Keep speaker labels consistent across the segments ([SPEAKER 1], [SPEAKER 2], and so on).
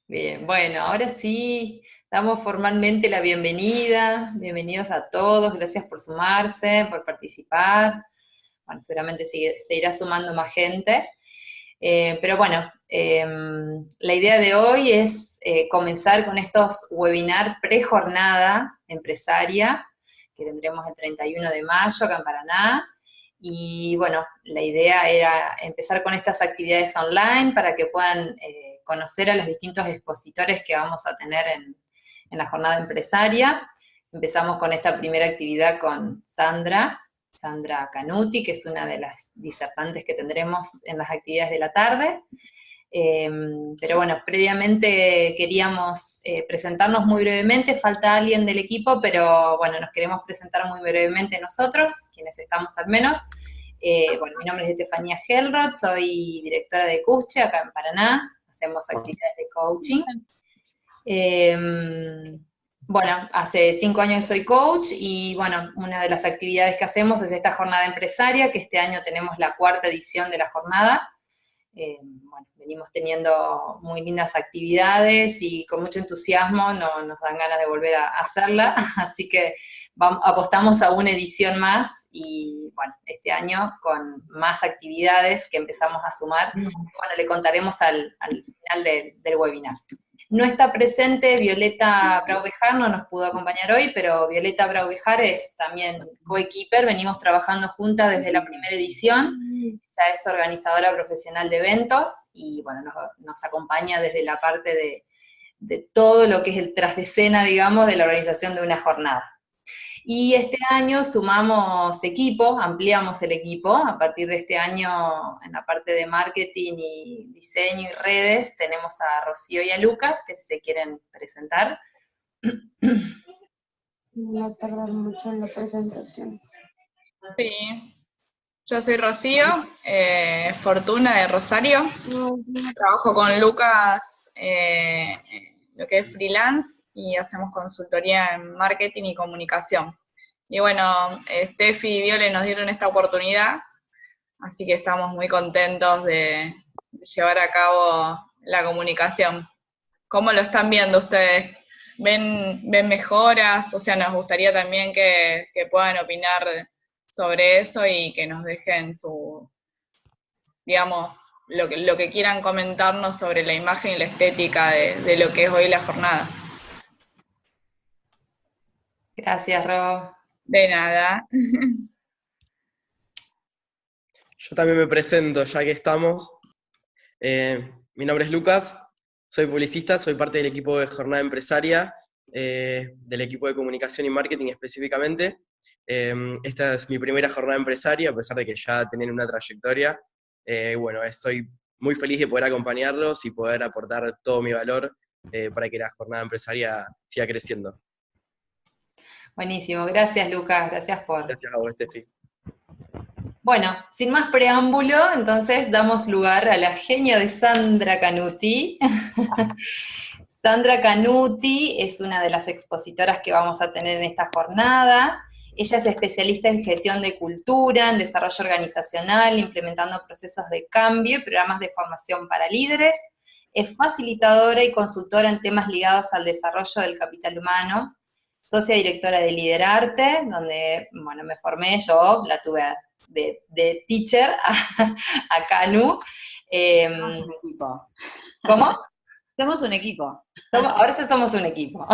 [SPEAKER 1] Bien, bueno, ahora sí, damos formalmente la bienvenida. Bienvenidos a todos, gracias por sumarse, por participar. Bueno, seguramente se irá sumando más gente. Pero bueno, la idea de hoy es comenzar con estos webinar pre-jornada empresaria, que tendremos el 31 de mayo acá en Paraná. Y bueno, la idea era empezar con estas actividades online para que puedan conocer a los distintos expositores que vamos a tener en la jornada empresaria. Empezamos con esta primera actividad con Sandra Canuti, que es una de las disertantes que tendremos en las actividades de la tarde. Pero bueno, previamente queríamos presentarnos muy brevemente, falta alguien del equipo, pero bueno, nos queremos presentar muy brevemente nosotros, quienes estamos al menos. Bueno, mi nombre es Estefanía Helroth, soy directora de CUSCHE acá en Paraná, hacemos actividades de coaching. Bueno, hace 5 años soy coach y bueno, una de las actividades que hacemos es esta jornada empresaria, que este año tenemos la 4ª edición de la jornada. Bueno, venimos teniendo muy lindas actividades y con mucho entusiasmo nos dan ganas de volver a hacerla, así que apostamos a una edición más y bueno, este año con más actividades que empezamos a sumar, bueno, le contaremos al final del webinar. No está presente Violeta Braubejar, no nos pudo acompañar hoy, pero Violeta Braubejar es también coequiper, venimos trabajando juntas desde la primera edición. Ella es organizadora profesional de eventos y bueno, nos acompaña desde la parte de todo lo que es el tras de escena, digamos, de la organización de una jornada. Y este año sumamos equipo, ampliamos el equipo. A partir de este año, en la parte de marketing y diseño y redes, tenemos a Rocío y a Lucas, que se quieren presentar.
[SPEAKER 2] No tardar mucho en la presentación.
[SPEAKER 3] Sí, yo soy Rocío, Fortuna de Rosario. Trabajo con Lucas, lo que es freelance, y hacemos consultoría en marketing y comunicación. Y bueno, Steffi y Viole nos dieron esta oportunidad, así que estamos muy contentos de llevar a cabo la comunicación. ¿Cómo lo están viendo ustedes? ¿Ven mejoras? O sea, nos gustaría también que puedan opinar sobre eso y que nos dejen digamos, lo que quieran comentarnos sobre la imagen y la estética de lo que es hoy la jornada.
[SPEAKER 1] Gracias, Ro.
[SPEAKER 3] De nada.
[SPEAKER 4] Yo también me presento, ya que estamos. Mi nombre es Lucas, soy publicista, soy parte del equipo de Jornada Empresaria, del equipo de comunicación y marketing específicamente. Esta es mi primera jornada empresaria, a pesar de que ya tienen una trayectoria. Bueno, estoy muy feliz de poder acompañarlos y poder aportar todo mi valor para que la jornada empresaria siga creciendo.
[SPEAKER 1] Buenísimo, gracias Lucas, gracias por...
[SPEAKER 4] Gracias a vos, Steffi.
[SPEAKER 1] Bueno, sin más preámbulo, entonces damos lugar a la genia de Sandra Canuti. Sandra Canuti es una de las expositoras que vamos a tener en esta jornada. Ella es especialista en gestión de cultura, en desarrollo organizacional, implementando procesos de cambio y programas de formación para líderes. Es facilitadora y consultora en temas ligados al desarrollo del capital humano. Socia directora de Liderarte, donde, bueno, me formé, yo la tuve de teacher a Canu.
[SPEAKER 5] Somos un equipo.
[SPEAKER 1] ¿Cómo?
[SPEAKER 5] Somos un equipo.
[SPEAKER 1] Ahora ya somos un equipo.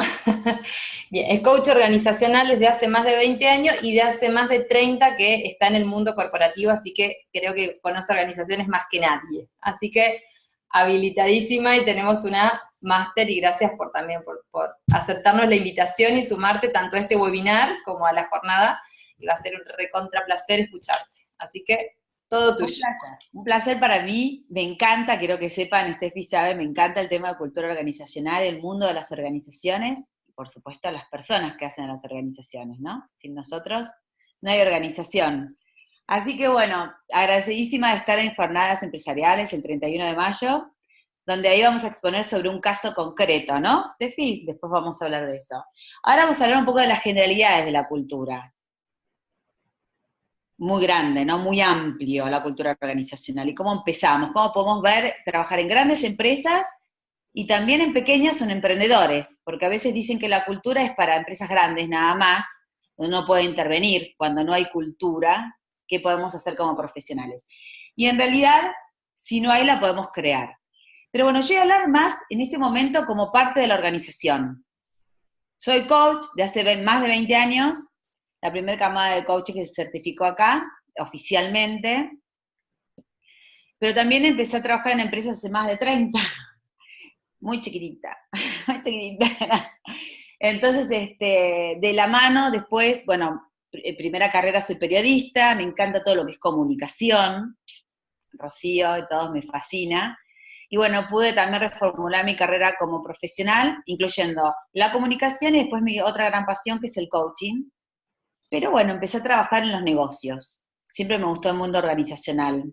[SPEAKER 1] Bien, es coach organizacional desde hace más de 20 años y de hace más de 30 que está en el mundo corporativo, así que creo que conoce organizaciones más que nadie. Así que habilitadísima y tenemos una máster y gracias también por aceptarnos la invitación y sumarte tanto a este webinar como a la jornada. Y va a ser un recontra placer escucharte. Así que todo tuyo.
[SPEAKER 5] Un placer para mí, me encanta, quiero que sepan, Steffi sabe, me encanta el tema de cultura organizacional, el mundo de las organizaciones, y por supuesto las personas que hacen las organizaciones, ¿no? Sin nosotros no hay organización. Así que bueno, agradecidísima de estar en Jornadas Empresariales el 31 de mayo, donde ahí vamos a exponer sobre un caso concreto, ¿no, Steffi? Después vamos a hablar de eso. Ahora vamos a hablar un poco de las generalidades de la cultura. Muy grande, ¿no? Muy amplio la cultura organizacional. ¿Y cómo empezamos? ¿Cómo podemos trabajar en grandes empresas y también en pequeñas son emprendedores, porque a veces dicen que la cultura es para empresas grandes nada más, donde uno puede intervenir. Cuando no hay cultura, ¿qué podemos hacer como profesionales? Y en realidad, si no hay, la podemos crear. Pero bueno, yo voy a hablar más en este momento como parte de la organización. Soy coach de hace más de 20 años, la primera camada de coaching que se certificó acá, oficialmente, pero también empecé a trabajar en empresas hace más de 30, muy chiquitita, muy chiquitita. Entonces, de la mano, después, bueno, primera carrera soy periodista, me encanta todo lo que es comunicación, Rocío y todo me fascina. Y bueno, pude también reformular mi carrera como profesional, incluyendo la comunicación y después mi otra gran pasión, que es el coaching. Pero bueno, empecé a trabajar en los negocios. Siempre me gustó el mundo organizacional.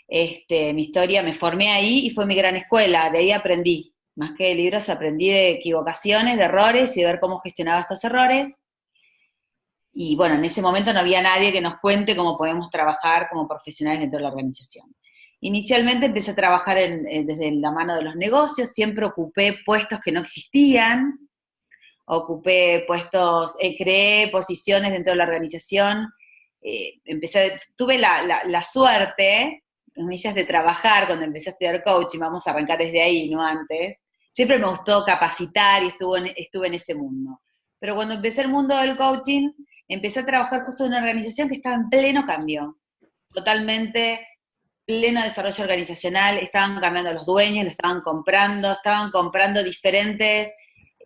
[SPEAKER 5] Mi historia, me formé ahí y fue mi gran escuela. De ahí aprendí. Más que de libros, aprendí de equivocaciones, de errores y de ver cómo gestionaba estos errores. Y bueno, en ese momento no había nadie que nos cuente cómo podemos trabajar como profesionales dentro de la organización. Inicialmente empecé a trabajar desde la mano de los negocios, siempre ocupé puestos que no existían, creé posiciones dentro de la organización, tuve la suerte, comillas, de trabajar cuando empecé a estudiar coaching, vamos a arrancar desde ahí, no antes. Siempre me gustó capacitar y estuve en ese mundo. Pero cuando empecé el mundo del coaching, empecé a trabajar justo en una organización que estaba en pleno cambio, totalmente pleno desarrollo organizacional, estaban cambiando los dueños, estaban comprando diferentes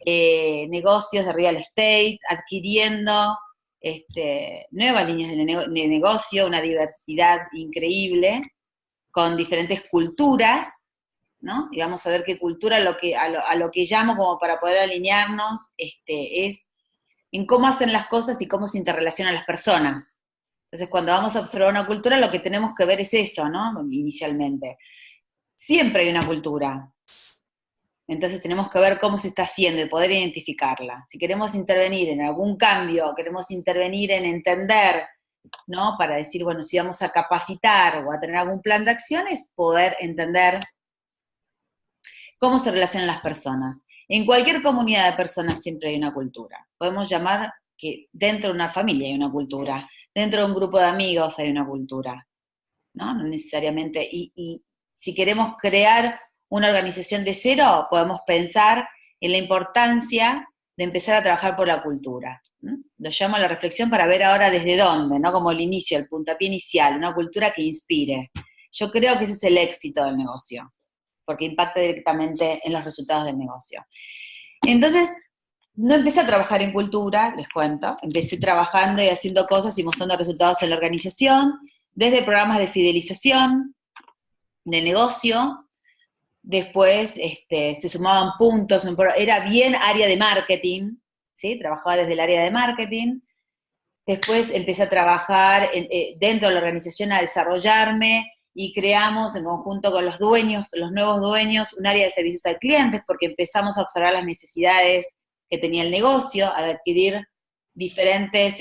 [SPEAKER 5] negocios de real estate, adquiriendo nuevas líneas de negocio, una diversidad increíble, con diferentes culturas, ¿no? Y vamos a ver qué cultura, a lo que llamo como para poder alinearnos, es en cómo hacen las cosas y cómo se interrelacionan las personas. Entonces, cuando vamos a observar una cultura, lo que tenemos que ver es eso, ¿no? Inicialmente. Siempre hay una cultura. Entonces tenemos que ver cómo se está haciendo y poder identificarla. Si queremos intervenir en algún cambio, queremos intervenir en entender, ¿no? Para decir, bueno, si vamos a capacitar o a tener algún plan de acciones, poder entender cómo se relacionan las personas. En cualquier comunidad de personas siempre hay una cultura. Podemos llamar que dentro de una familia hay una cultura. Dentro de un grupo de amigos hay una cultura, ¿no? No necesariamente. Y si queremos crear una organización de cero, podemos pensar en la importancia de empezar a trabajar por la cultura. Lo llamo a la reflexión para ver ahora desde dónde, ¿no? Como el inicio, el puntapié inicial, una cultura que inspire. Yo creo que ese es el éxito del negocio, porque impacta directamente en los resultados del negocio. Entonces, no empecé a trabajar en cultura, les cuento, empecé trabajando y haciendo cosas y mostrando resultados en la organización, desde programas de fidelización, de negocio, después se sumaban puntos, era bien área de marketing, ¿sí? Trabajaba desde el área de marketing, después empecé a trabajar dentro de la organización, a desarrollarme, y creamos en conjunto con los dueños, los nuevos dueños, un área de servicios al cliente, porque empezamos a observar las necesidades que tenía el negocio, a adquirir diferentes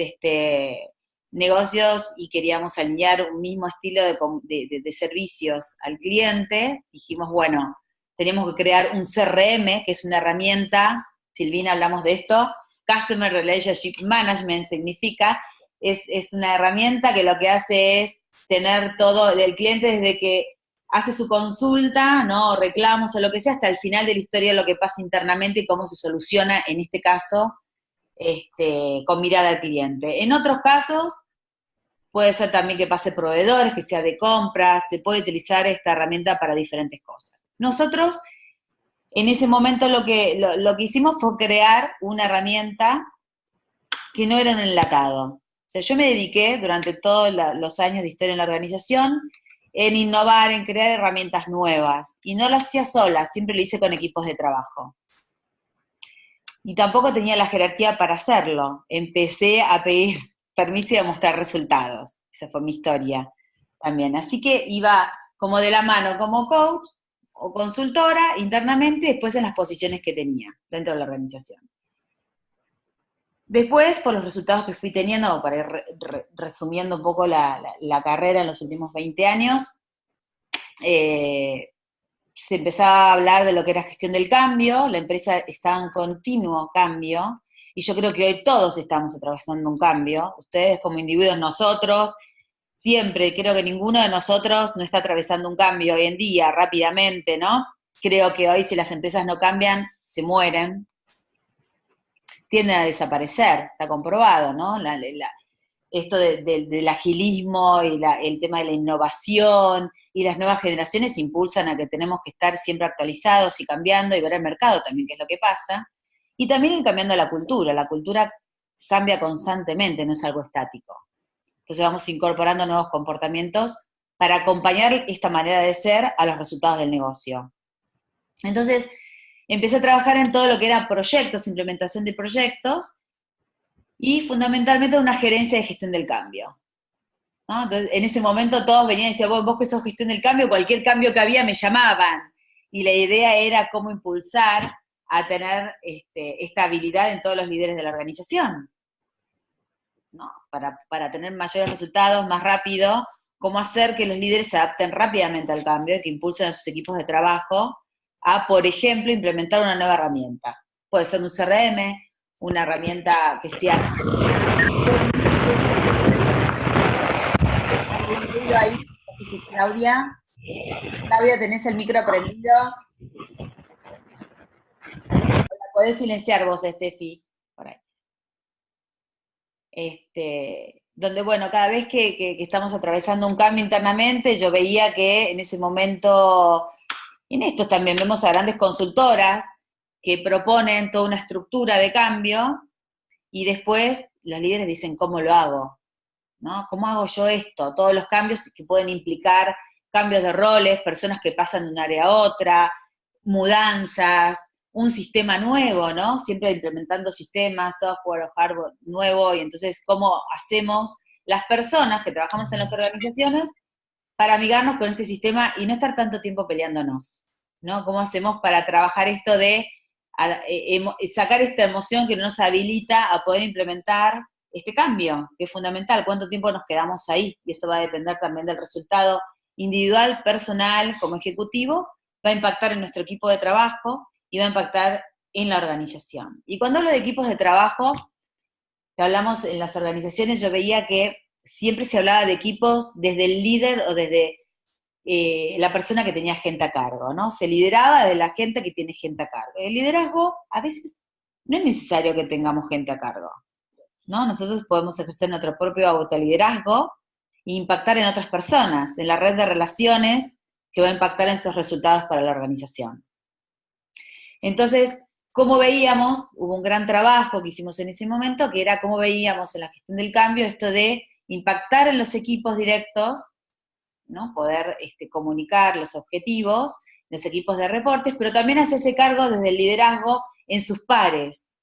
[SPEAKER 5] negocios y queríamos alinear un mismo estilo de servicios al cliente. Dijimos, bueno, tenemos que crear un CRM, que es una herramienta, Silvina, hablamos de esto, Customer Relationship Management significa, es una herramienta que lo que hace es tener todo el cliente desde que hace su consulta, ¿no? Reclamos o lo que sea, hasta el final de la historia, lo que pasa internamente y cómo se soluciona, en este caso, con mirada al cliente. En otros casos, puede ser también que pase proveedores, que sea de compras, se puede utilizar esta herramienta para diferentes cosas. Nosotros, en ese momento, lo que hicimos fue crear una herramienta que no era un enlatado. O sea, yo me dediqué durante todos los años de historia en la organización en innovar, en crear herramientas nuevas. Y no lo hacía sola, siempre lo hice con equipos de trabajo. Y tampoco tenía la jerarquía para hacerlo. Empecé a pedir permiso y a mostrar resultados. Esa fue mi historia también. Así que iba como de la mano como coach o consultora internamente, y después en las posiciones que tenía dentro de la organización. Después, por los resultados que fui teniendo, para ir resumiendo un poco la carrera en los últimos 20 años, se empezaba a hablar de lo que era gestión del cambio, la empresa estaba en continuo cambio, y yo creo que hoy todos estamos atravesando un cambio, ustedes como individuos, nosotros, siempre, creo que ninguno de nosotros no está atravesando un cambio hoy en día, rápidamente, ¿no? Creo que hoy si las empresas no cambian, se mueren, tienden a desaparecer, está comprobado, ¿no? Esto del agilismo y el tema de la innovación y las nuevas generaciones impulsan a que tenemos que estar siempre actualizados y cambiando y ver el mercado también, qué es lo que pasa. Y también ir cambiando la cultura cambia constantemente, no es algo estático. Entonces vamos incorporando nuevos comportamientos para acompañar esta manera de ser a los resultados del negocio. Entonces, empecé a trabajar en todo lo que era proyectos, implementación de proyectos, y fundamentalmente una gerencia de gestión del cambio, ¿no? Entonces, en ese momento todos venían y decían, vos que sos gestión del cambio, cualquier cambio que había me llamaban, y la idea era cómo impulsar a tener esta habilidad en todos los líderes de la organización, ¿no? Para tener mayores resultados, más rápido, cómo hacer que los líderes se adapten rápidamente al cambio y que impulsen a sus equipos de trabajo a, por ejemplo, implementar una nueva herramienta. Puede ser un CRM, una herramienta que sea... Hay un ruido ahí, no sé si Claudia, ¿tenés el micro prendido? La podés silenciar vos, Estefi, por ahí. Donde, bueno, cada vez que estamos atravesando un cambio internamente, yo veía que en ese momento, en estos también vemos a grandes consultoras que proponen toda una estructura de cambio, y después los líderes dicen, ¿cómo lo hago? ¿No? ¿Cómo hago yo esto? Todos los cambios que pueden implicar cambios de roles, personas que pasan de un área a otra, mudanzas, un sistema nuevo, ¿no? Siempre implementando sistemas, software o hardware nuevo, y entonces, ¿cómo hacemos las personas que trabajamos en las organizaciones para amigarnos con este sistema y no estar tanto tiempo peleándonos, ¿no? ¿Cómo hacemos para trabajar esto de sacar esta emoción que nos habilita a poder implementar este cambio, que es fundamental? ¿Cuánto tiempo nos quedamos ahí? Y eso va a depender también del resultado individual, personal, como ejecutivo, va a impactar en nuestro equipo de trabajo y va a impactar en la organización. Y cuando hablo de equipos de trabajo, que hablamos en las organizaciones, yo veía que siempre se hablaba de equipos desde el líder o desde la persona que tenía gente a cargo, ¿no? Se lideraba de la gente que tiene gente a cargo. El liderazgo, a veces, no es necesario que tengamos gente a cargo, ¿no? Nosotros podemos ejercer nuestro propio autoliderazgo e impactar en otras personas, en la red de relaciones que va a impactar en estos resultados para la organización. Entonces, como veíamos, hubo un gran trabajo que hicimos en ese momento, que era cómo veíamos en la gestión del cambio esto de impactar en los equipos directos, ¿no? Poder comunicar los objetivos, los equipos de reportes, pero también hacerse cargo desde el liderazgo en sus pares,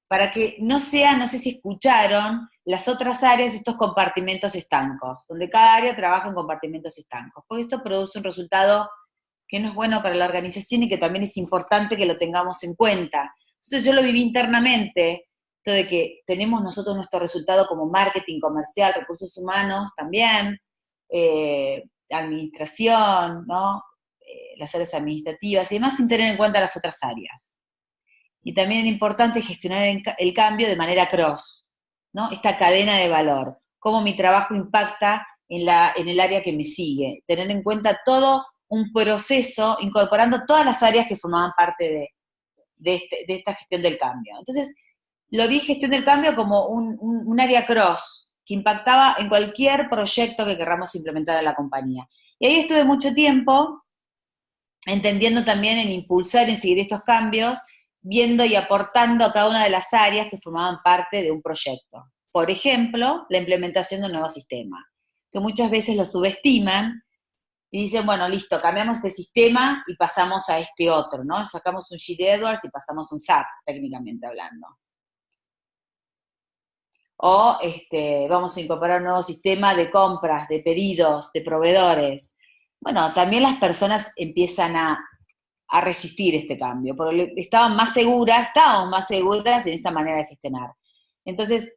[SPEAKER 5] para que no sea, no sé si escucharon, las otras áreas, estos compartimentos estancos, donde cada área trabaja en compartimentos estancos, porque esto produce un resultado que no es bueno para la organización y que también es importante que lo tengamos en cuenta. Entonces yo lo viví internamente, esto de que tenemos nosotros nuestro resultado como marketing comercial, recursos humanos también, administración, ¿no? Las áreas administrativas y demás, sin tener en cuenta las otras áreas. Y también es importante gestionar el cambio de manera cross, ¿no? Esta cadena de valor, cómo mi trabajo impacta en el área que me sigue, tener en cuenta todo un proceso, incorporando todas las áreas que formaban parte de esta gestión del cambio. Entonces, lo vi gestión del cambio como un área cross, que impactaba en cualquier proyecto que querramos implementar en la compañía. Y ahí estuve mucho tiempo, entendiendo también en impulsar, en seguir estos cambios, viendo y aportando a cada una de las áreas que formaban parte de un proyecto. Por ejemplo, la implementación de un nuevo sistema, que muchas veces lo subestiman, y dicen, bueno, listo, cambiamos de sistema y pasamos a este otro, ¿no? Sacamos un Sheet Edwards y pasamos un SAP, técnicamente hablando. O vamos a incorporar un nuevo sistema de compras, de pedidos, de proveedores. Bueno, también las personas empiezan a resistir este cambio, porque estábamos más seguras en esta manera de gestionar. Entonces,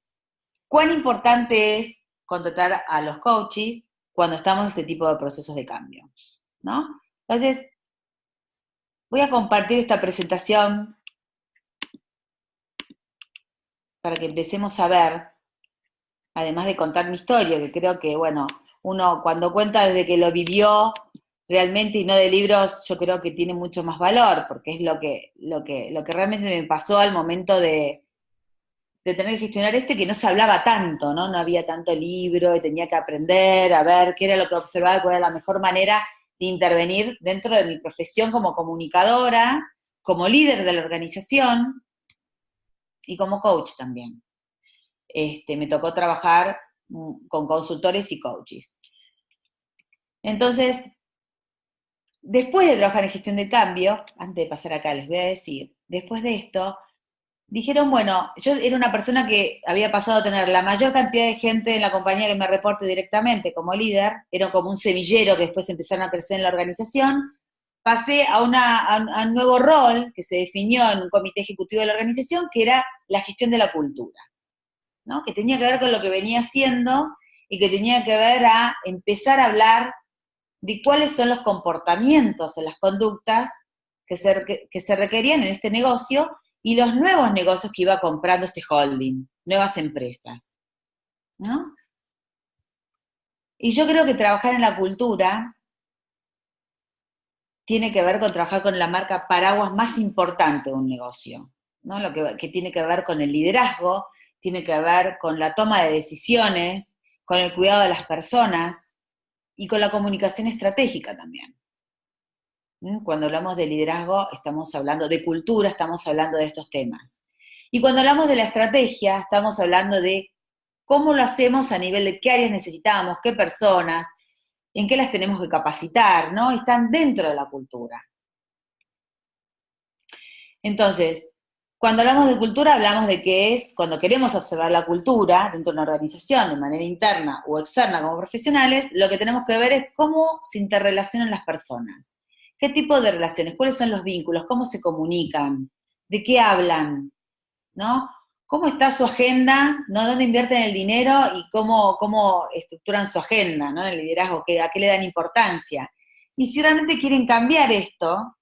[SPEAKER 5] ¿cuán importante es contratar a los coaches cuando estamos en este tipo de procesos de cambio? ¿No? Entonces, Voy a compartir esta presentación para que empecemos a ver, además de contar mi historia, que creo que, bueno, uno cuando cuenta desde que lo vivió realmente y no de libros, yo creo que tiene mucho más valor, porque es lo que realmente me pasó al momento de tener que gestionar esto y que no se hablaba tanto, ¿no? No había tanto libro y tenía que aprender a ver qué era lo que observaba, cuál era la mejor manera de intervenir dentro de mi profesión como comunicadora, como líder de la organización y como coach también. Me tocó trabajar con consultores y coaches. Entonces, después de trabajar en gestión de cambio, antes de pasar acá les voy a decir, después de esto, dijeron, bueno, yo era una persona que había pasado a tener la mayor cantidad de gente en la compañía que me reporte directamente como líder, era como un semillero que después empezaron a crecer en la organización, pasé a un nuevo rol que se definió en un comité ejecutivo de la organización, que era la gestión de la cultura, ¿no? Que tenía que ver con lo que venía haciendo y que tenía que ver a empezar a hablar de cuáles son los comportamientos o las conductas que se requerían en este negocio y los nuevos negocios que iba comprando este holding, nuevas empresas, ¿no? Y yo creo que trabajar en la cultura tiene que ver con trabajar con la marca paraguas más importante de un negocio, ¿no? Lo que tiene que ver con el liderazgo, tiene que ver con la toma de decisiones, con el cuidado de las personas y con la comunicación estratégica también. Cuando hablamos de liderazgo, estamos hablando de cultura, estamos hablando de estos temas. Y cuando hablamos de la estrategia, estamos hablando de cómo lo hacemos a nivel de qué áreas necesitamos, qué personas, en qué las tenemos que capacitar, ¿no? Están dentro de la cultura. Entonces, cuando hablamos de cultura, hablamos de que es cuando queremos observar la cultura dentro de una organización, de manera interna o externa como profesionales, lo que tenemos que ver es cómo se interrelacionan las personas. ¿Qué tipo de relaciones? ¿Cuáles son los vínculos? ¿Cómo se comunican? ¿De qué hablan? ¿No? ¿Cómo está su agenda? ¿No? ¿Dónde invierten el dinero? Y cómo estructuran su agenda, ¿no? El liderazgo, ¿a qué le dan importancia? Y si realmente quieren cambiar esto,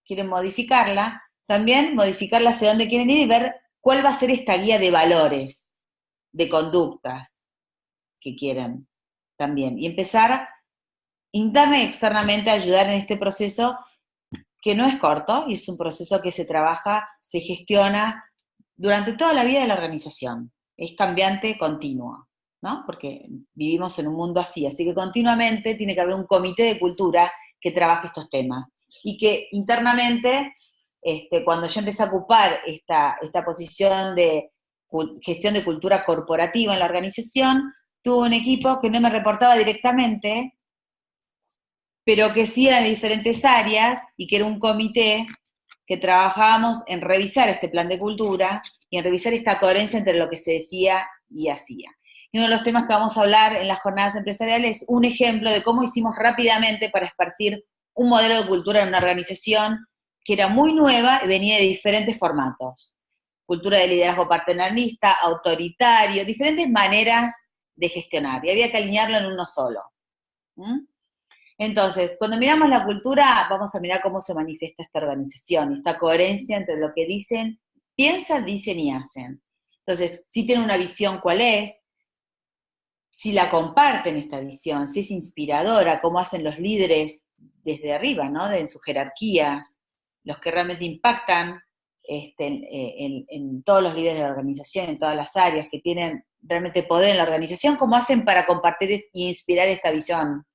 [SPEAKER 5] quieren modificarla, también modificarla hacia dónde quieren ir y ver cuál va a ser esta guía de valores, de conductas que quieren también. Y empezar interna y externamente a ayudar en este proceso que no es corto y es un proceso que se trabaja, se gestiona durante toda la vida de la organización. Es cambiante continuo, ¿no? Porque vivimos en un mundo así que continuamente tiene que haber un comité de cultura que trabaje estos temas. Y que internamente, cuando yo empecé a ocupar esta posición de gestión de cultura corporativa en la organización, tuve un equipo que no me reportaba directamente, pero que sí era de diferentes áreas y que era un comité que trabajábamos en revisar este plan de cultura y en revisar esta coherencia entre lo que se decía y hacía. Y uno de los temas que vamos a hablar en las jornadas empresariales es un ejemplo de cómo hicimos rápidamente para esparcir un modelo de cultura en una organización que era muy nueva y venía de diferentes formatos. Cultura de liderazgo paternalista, autoritario, diferentes maneras de gestionar, y había que alinearlo en uno solo. Entonces, cuando miramos la cultura, vamos a mirar cómo se manifiesta esta organización, esta coherencia entre lo que dicen, piensan, dicen y hacen. Entonces, si tienen una visión, ¿cuál es? Si la comparten esta visión, si es inspiradora, cómo hacen los líderes desde arriba, ¿no? En sus jerarquías, los que realmente impactan en todos los líderes de la organización, en todas las áreas que tienen realmente poder en la organización, cómo hacen para compartir e inspirar esta visión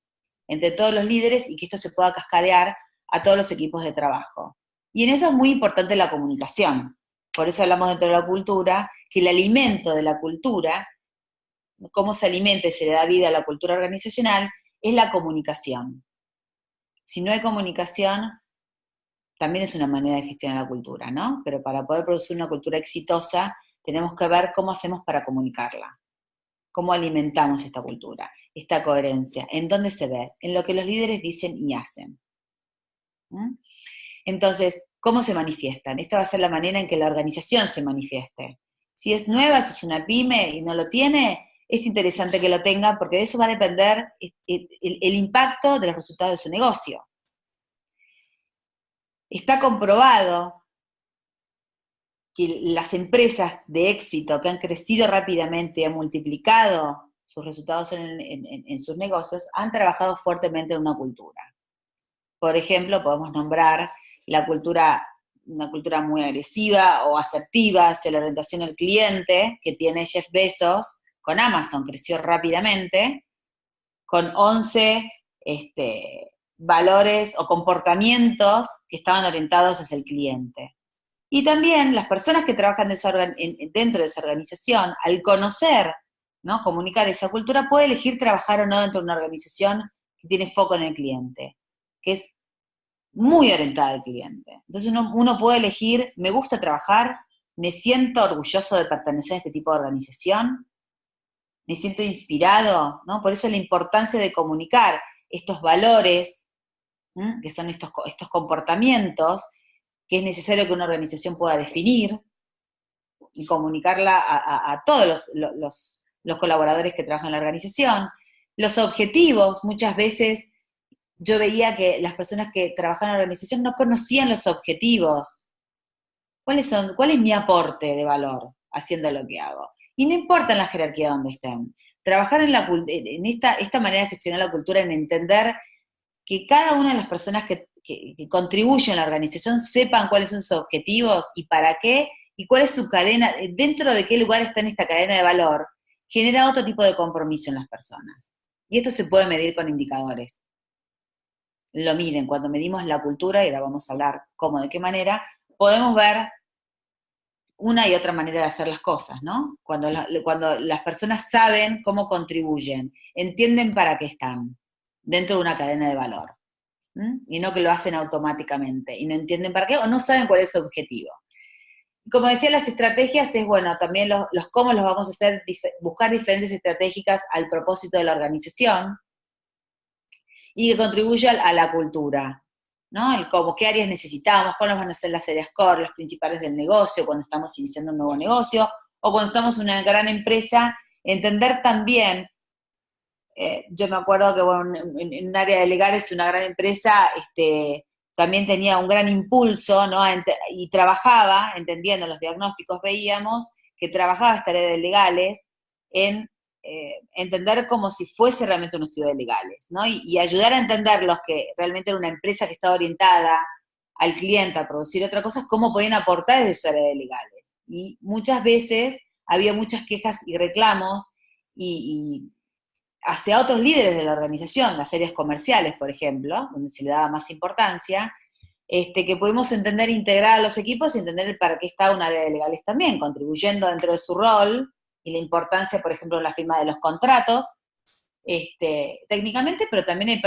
[SPEAKER 5] entre todos los líderes y que esto se pueda cascadear a todos los equipos de trabajo. Y en eso es muy importante la comunicación. Por eso hablamos dentro de la cultura, que el alimento de la cultura, cómo se alimenta y se le da vida a la cultura organizacional, es la comunicación. Si no hay comunicación, también es una manera de gestionar la cultura, ¿no? Pero para poder producir una cultura exitosa, tenemos que ver cómo hacemos para comunicarla. Cómo alimentamos esta cultura, esta coherencia, en dónde se ve, en lo que los líderes dicen y hacen. Entonces, ¿cómo se manifiestan? Esta va a ser la manera en que la organización se manifieste. Si es nueva, si es una pyme y no lo tiene, es interesante que lo tenga porque de eso va a depender el impacto de los resultados de su negocio. Está comprobado que las empresas de éxito que han crecido rápidamente y han multiplicado sus resultados en sus negocios, han trabajado fuertemente en una cultura. Por ejemplo, podemos nombrar una cultura muy agresiva o asertiva hacia la orientación al cliente que tiene Jeff Bezos con Amazon, creció rápidamente, con 11 valores o comportamientos que estaban orientados hacia el cliente. Y también las personas que trabajan dentro de esa organización, al conocer, ¿no?, comunicar esa cultura, puede elegir trabajar o no dentro de una organización que tiene foco en el cliente, que es muy orientada al cliente. Entonces uno puede elegir, me gusta trabajar, me siento orgulloso de pertenecer a este tipo de organización, me siento inspirado, ¿no? Por eso la importancia de comunicar estos valores, que son estos comportamientos, que es necesario que una organización pueda definir y comunicarla a todos los colaboradores que trabajan en la organización. Los objetivos, muchas veces yo veía que las personas que trabajan en la organización no conocían los objetivos. ¿Cuál es mi aporte de valor haciendo lo que hago? Y no importa en la jerarquía donde estén. Trabajar en esta manera de gestionar la cultura, en entender que cada una de las personas que contribuyen a la organización sepan cuáles son sus objetivos y para qué, y cuál es su cadena, dentro de qué lugar está en esta cadena de valor, genera otro tipo de compromiso en las personas. Y esto se puede medir con indicadores. Lo miden, cuando medimos la cultura, y ahora vamos a hablar cómo, de qué manera, podemos ver una y otra manera de hacer las cosas, ¿no? Cuando las personas saben cómo contribuyen, entienden para qué están dentro de una cadena de valor, y no que lo hacen automáticamente, y no entienden para qué, o no saben cuál es su objetivo. Como decía, las estrategias es, bueno, también los cómo los vamos a hacer, buscar diferentes estrategias al propósito de la organización, y que contribuya a la cultura, ¿no? El cómo, qué áreas necesitamos, cuáles van a ser las áreas core, las principales del negocio, cuando estamos iniciando un nuevo negocio, o cuando estamos en una gran empresa, entender también, yo me acuerdo que, bueno, en un área de legales, una gran empresa, también tenía un gran impulso, ¿no? Y trabajaba, entendiendo los diagnósticos, veíamos que trabajaba esta área de legales en entender como si fuese realmente un estudio de legales, ¿no? Y ayudar a entender los que realmente era una empresa que estaba orientada al cliente a producir otras cosas, cómo podían aportar desde su área de legales. Y muchas veces había muchas quejas y reclamos y hacia otros líderes de la organización, las áreas comerciales, por ejemplo, donde se le daba más importancia, que pudimos entender, integrar a los equipos y entender el para qué está un área de legales también, contribuyendo dentro de su rol, y la importancia, por ejemplo, en la firma de los contratos, técnicamente, pero también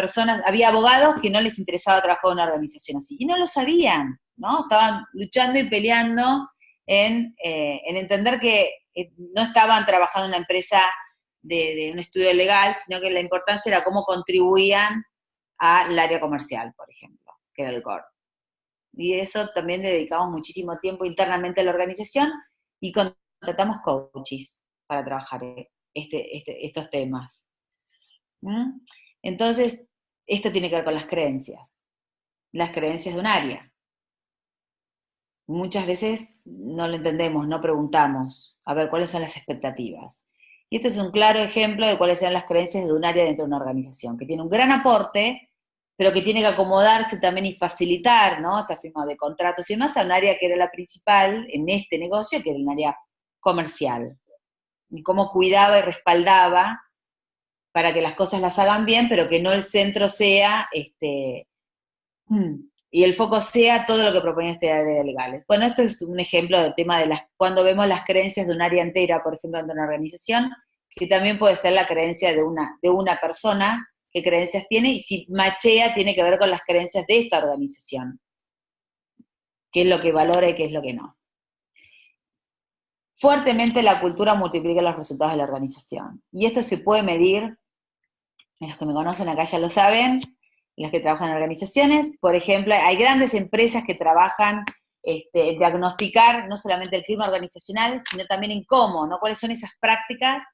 [SPEAKER 5] había abogados que no les interesaba trabajar en una organización así, y no lo sabían, ¿no? Estaban luchando y peleando en entender que no estaban trabajando en una empresa de un estudio legal, sino que la importancia era cómo contribuían al área comercial, por ejemplo, que era el core. Y eso también le dedicamos muchísimo tiempo internamente a la organización, y contratamos coaches para trabajar estos temas. Entonces, esto tiene que ver con las creencias de un área. Muchas veces no lo entendemos, no preguntamos, a ver, ¿cuáles son las expectativas? Y esto es un claro ejemplo de cuáles son las creencias de un área dentro de una organización, que tiene un gran aporte, pero que tiene que acomodarse también y facilitar, ¿no?, esta firma de contratos y demás, a un área que era la principal en este negocio, que era un área comercial. Y cómo cuidaba y respaldaba para que las cosas las hagan bien, pero que no el centro sea, y el foco sea todo lo que propone este área de legales. Bueno, esto es un ejemplo del tema de cuando vemos las creencias de un área entera, por ejemplo, de una organización, que también puede ser la creencia de una persona, qué creencias tiene, y si machea, tiene que ver con las creencias de esta organización. Qué es lo que valora y qué es lo que no. Fuertemente la cultura multiplica los resultados de la organización. Y esto se puede medir, los que me conocen acá ya lo saben, los que trabajan en organizaciones. Por ejemplo, hay grandes empresas que trabajan en diagnosticar no solamente el clima organizacional, sino también en cómo, ¿no? Cuáles son esas prácticas,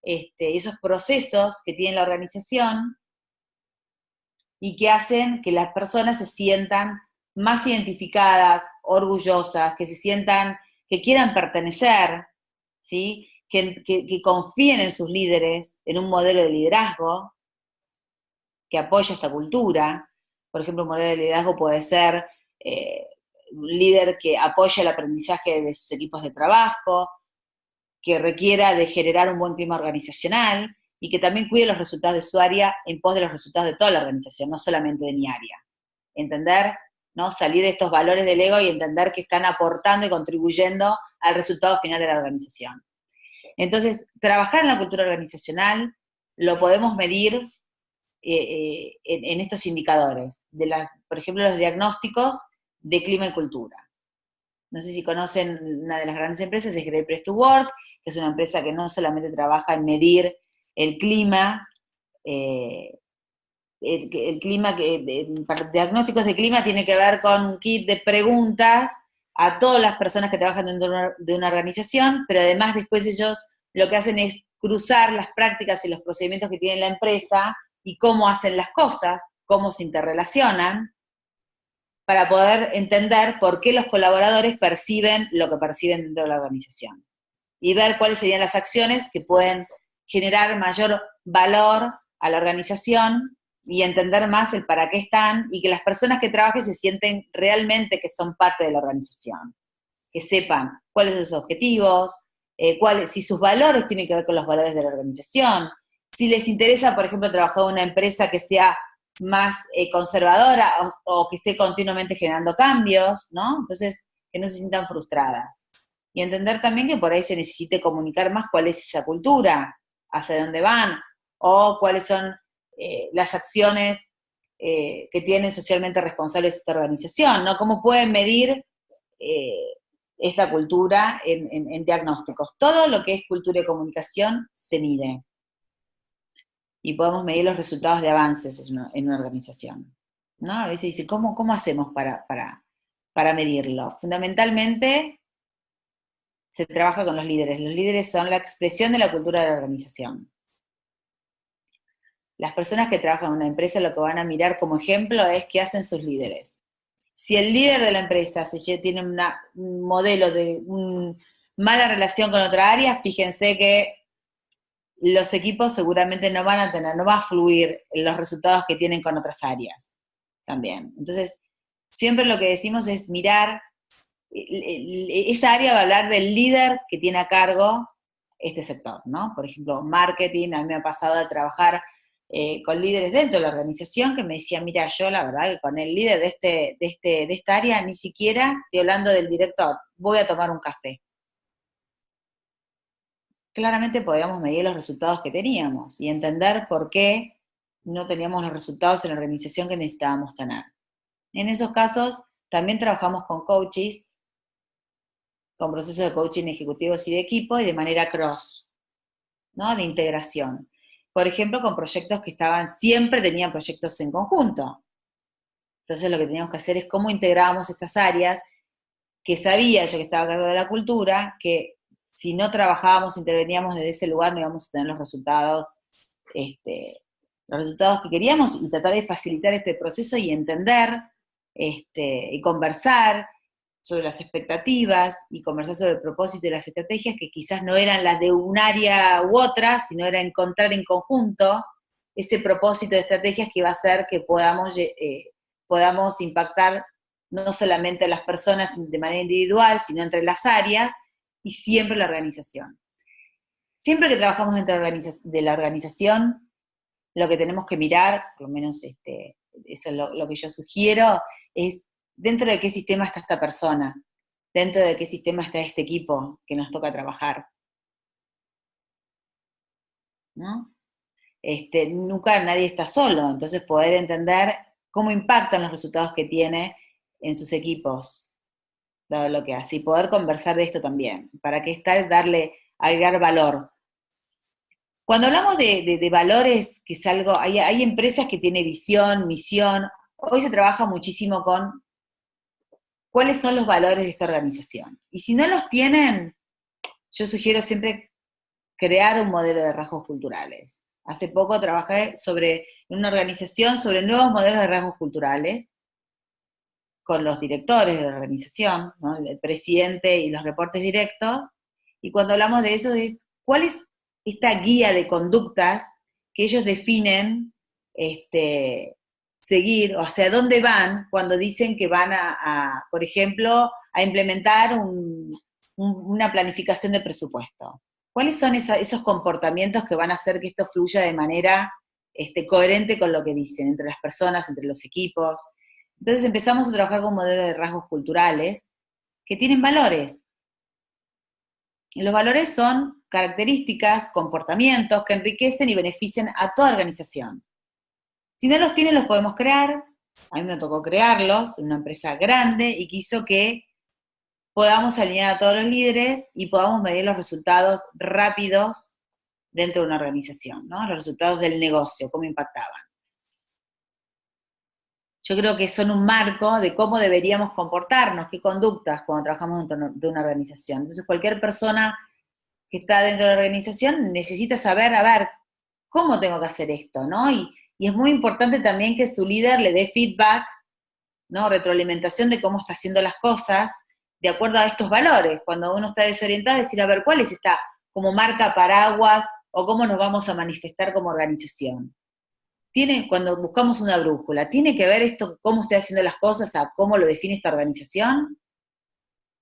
[SPEAKER 5] esos procesos que tiene la organización y que hacen que las personas se sientan más identificadas, orgullosas, que se sientan, que quieran pertenecer, ¿sí? Que confíen en sus líderes, en un modelo de liderazgo que apoya esta cultura. Por ejemplo, un modelo de liderazgo puede ser un líder que apoya el aprendizaje de sus equipos de trabajo, que requiera de generar un buen clima organizacional y que también cuide los resultados de su área en pos de los resultados de toda la organización, no solamente de mi área. Entender, ¿no? Salir de estos valores del ego y entender que están aportando y contribuyendo al resultado final de la organización. Entonces, trabajar en la cultura organizacional lo podemos medir en estos indicadores, por ejemplo, los diagnósticos de clima y cultura. No sé si conocen una de las grandes empresas, es Great Place to Work, que es una empresa que no solamente trabaja en medir el clima, para diagnósticos de clima tiene que ver con un kit de preguntas a todas las personas que trabajan dentro de una organización, pero además después ellos lo que hacen es cruzar las prácticas y los procedimientos que tiene la empresa y cómo hacen las cosas, cómo se interrelacionan, para poder entender por qué los colaboradores perciben lo que perciben dentro de la organización. Y ver cuáles serían las acciones que pueden generar mayor valor a la organización y entender más el para qué están, y que las personas que trabajen se sienten realmente que son parte de la organización. Que sepan cuáles son sus objetivos, si sus valores tienen que ver con los valores de la organización, si les interesa, por ejemplo, trabajar en una empresa que sea más conservadora o que esté continuamente generando cambios, ¿no? Entonces, que no se sientan frustradas. Y entender también que por ahí se necesite comunicar más cuál es esa cultura, hacia dónde van, o cuáles son las acciones que tienen socialmente responsables esta organización, ¿no? Cómo pueden medir esta cultura en diagnósticos. Todo lo que es cultura y comunicación se mide. Y podemos medir los resultados de avances en una organización, ¿no? A veces dice, ¿cómo hacemos para medirlo? Fundamentalmente, se trabaja con los líderes. Los líderes son la expresión de la cultura de la organización. Las personas que trabajan en una empresa lo que van a mirar como ejemplo es qué hacen sus líderes. Si el líder de la empresa tiene un modelo de mala relación con otra área, fíjense que los equipos seguramente no va a fluir los resultados que tienen con otras áreas también. Entonces, siempre lo que decimos es mirar, esa área va a hablar del líder que tiene a cargo este sector, ¿no? Por ejemplo, marketing, a mí me ha pasado de trabajar con líderes dentro de la organización que me decían, mira, yo la verdad que con el líder de esta área ni siquiera estoy hablando del director, voy a tomar un café. Claramente podíamos medir los resultados que teníamos y entender por qué no teníamos los resultados en la organización que necesitábamos tener. En esos casos también trabajamos con coaches, con procesos de coaching ejecutivos y de equipo y de manera cross, ¿no? De integración. Por ejemplo, con proyectos que siempre tenían proyectos en conjunto. Entonces lo que teníamos que hacer es cómo integrábamos estas áreas, que sabía yo que estaba a cargo de la cultura, que si no trabajábamos, interveníamos desde ese lugar, no íbamos a tener los resultados que queríamos, y tratar de facilitar este proceso y entender y conversar sobre las expectativas y conversar sobre el propósito y las estrategias que quizás no eran las de un área u otra, sino era encontrar en conjunto ese propósito de estrategias que va a hacer que podamos impactar no solamente a las personas de manera individual, sino entre las áreas y siempre la organización. Siempre que trabajamos dentro de la organización, lo que tenemos que mirar, por lo menos eso es lo que yo sugiero, es dentro de qué sistema está esta persona, dentro de qué sistema está este equipo que nos toca trabajar, ¿no? Nunca nadie está solo, entonces poder entender cómo impactan los resultados que tiene en sus equipos, dado lo que hace, y poder conversar de esto también, para que agregar valor. Cuando hablamos de valores, que es algo, hay empresas que tienen visión, misión, hoy se trabaja muchísimo con cuáles son los valores de esta organización. Y si no los tienen, yo sugiero siempre crear un modelo de rasgos culturales. Hace poco trabajé en una organización sobre nuevos modelos de rasgos culturales, con los directores de la organización, ¿no? El presidente y los reportes directos, y cuando hablamos de eso es, ¿cuál es esta guía de conductas que ellos definen seguir, o hacia dónde van cuando dicen que van por ejemplo, a implementar una planificación de presupuesto? ¿Cuáles son esos comportamientos que van a hacer que esto fluya de manera coherente con lo que dicen, entre las personas, entre los equipos? Entonces empezamos a trabajar con modelos de rasgos culturales que tienen valores. Y los valores son características, comportamientos que enriquecen y benefician a toda organización. Si no los tienen, los podemos crear. A mí me tocó crearlos en una empresa grande y que hizo que podamos alinear a todos los líderes y podamos medir los resultados rápidos dentro de una organización, ¿no? Los resultados del negocio, cómo impactaban. Yo creo que son un marco de cómo deberíamos comportarnos, qué conductas cuando trabajamos dentro de una organización. Entonces, cualquier persona que está dentro de la organización necesita saber, a ver, ¿cómo tengo que hacer esto, no? Y es muy importante también que su líder le dé feedback, ¿no? Retroalimentación de cómo está haciendo las cosas de acuerdo a estos valores. Cuando uno está desorientado, decir, a ver, ¿cuál es esta como marca paraguas o cómo nos vamos a manifestar como organización? Cuando buscamos una brújula, ¿tiene que ver esto, cómo estoy haciendo las cosas, a cómo lo define esta organización?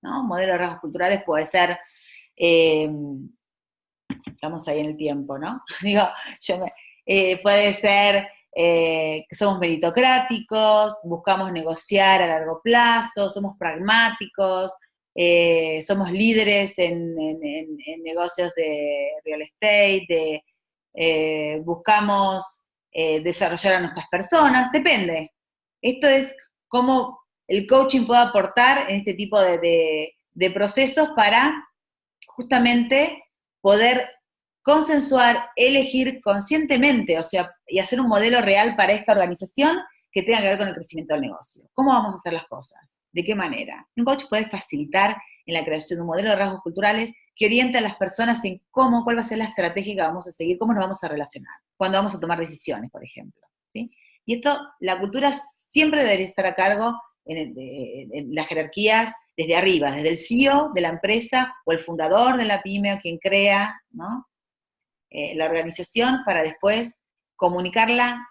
[SPEAKER 5] ¿No? Modelo de rasgos culturales puede ser, estamos ahí en el tiempo, ¿no? Digo, puede ser que somos meritocráticos, buscamos negociar a largo plazo, somos pragmáticos, somos líderes en negocios de real estate, buscamos desarrollar a nuestras personas, depende. Esto es cómo el coaching puede aportar en este tipo de procesos para justamente poder consensuar, elegir conscientemente, o sea, y hacer un modelo real para esta organización que tenga que ver con el crecimiento del negocio. ¿Cómo vamos a hacer las cosas? ¿De qué manera? Un coach puede facilitar en la creación de un modelo de rasgos culturales que oriente a las personas en cuál va a ser la estrategia que vamos a seguir, cómo nos vamos a relacionar, cuando vamos a tomar decisiones, por ejemplo, ¿sí? Y esto, la cultura siempre debería estar a cargo en las jerarquías desde arriba, desde el CEO de la empresa o el fundador de la pyme o quien crea, ¿no? La organización, para después comunicarla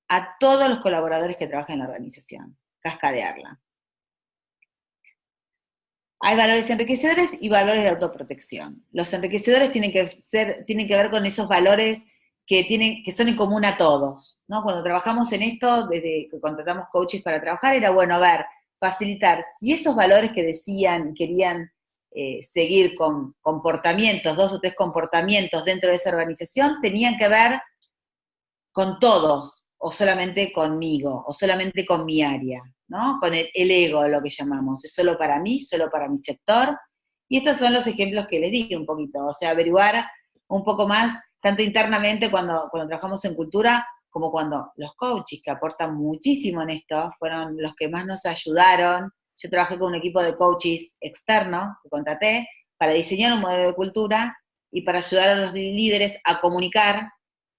[SPEAKER 5] a todos los colaboradores que trabajan en la organización, cascadearla. Hay valores enriquecedores y valores de autoprotección. Los enriquecedores tienen que ver con esos valores que son en común a todos, ¿no? Cuando trabajamos en esto, desde que contratamos coaches para trabajar, era bueno, a ver, facilitar, si esos valores que decían y querían seguir con comportamientos, 2 o 3 comportamientos dentro de esa organización, tenían que ver con todos, o solamente conmigo, o solamente con mi área, ¿no? Con el ego, lo que llamamos, es solo para mí, solo para mi sector, y estos son los ejemplos que les dije un poquito, o sea, averiguar un poco más, tanto internamente cuando trabajamos en cultura, como cuando los coaches que aportan muchísimo en esto, fueron los que más nos ayudaron. Yo trabajé con un equipo de coaches externos que contraté para diseñar un modelo de cultura y para ayudar a los líderes a comunicar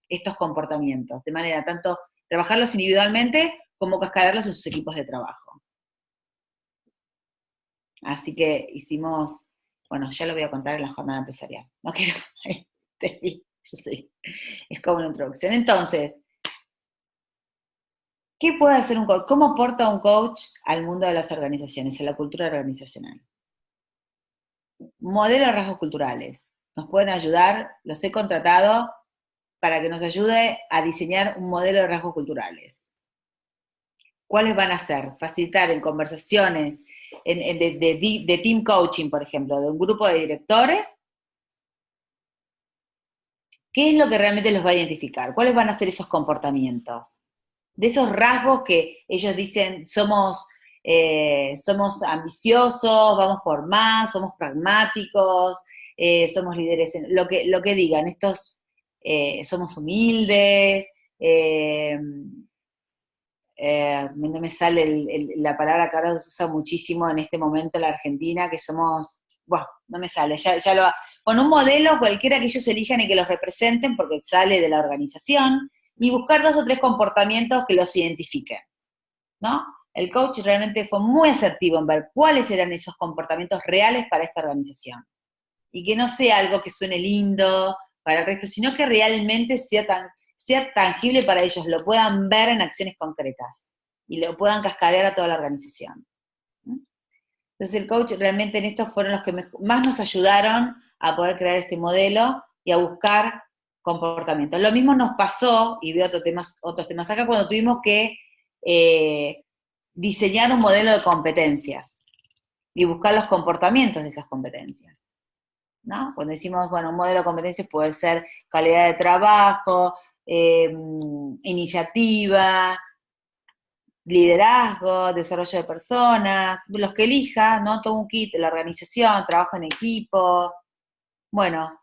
[SPEAKER 5] estos comportamientos, de manera tanto trabajarlos individualmente como cascadarlos en sus equipos de trabajo. Así que hicimos, bueno, ya lo voy a contar en la jornada empresarial, no quiero, sí, es como una introducción. Entonces, ¿qué puede hacer un coach? ¿Cómo aporta un coach al mundo de las organizaciones, a la cultura organizacional? Modelo de rasgos culturales. Nos pueden ayudar, los he contratado para que nos ayude a diseñar un modelo de rasgos culturales. ¿Cuáles van a ser? Facilitar en conversaciones de team coaching, por ejemplo, de un grupo de directores. ¿Qué es lo que realmente los va a identificar? ¿Cuáles van a ser esos comportamientos? De esos rasgos que ellos dicen, somos ambiciosos, vamos por más, somos pragmáticos, somos líderes, lo que digan, somos humildes, no me sale la palabra que ahora se usa muchísimo en este momento en la Argentina, que somos, bueno, no me sale, con un modelo cualquiera que ellos elijan y que los representen, porque sale de la organización, y buscar 2 o 3 comportamientos que los identifiquen, ¿no? el coach realmente fue muy asertivo en ver cuáles eran esos comportamientos reales para esta organización. Y que no sea algo que suene lindo para el resto, sino que realmente sea tangible para ellos, lo puedan ver en acciones concretas y lo puedan cascadear a toda la organización. Entonces el coach realmente en estos fueron los que más nos ayudaron a poder crear este modelo y a buscar comportamientos. Lo mismo nos pasó, y veo otros temas acá, cuando tuvimos que diseñar un modelo de competencias y buscar los comportamientos de esas competencias, ¿no? Cuando decimos, bueno, un modelo de competencias puede ser calidad de trabajo, iniciativa, liderazgo, desarrollo de personas, los que elija, ¿no? Todo un kit, la organización, trabajo en equipo, bueno,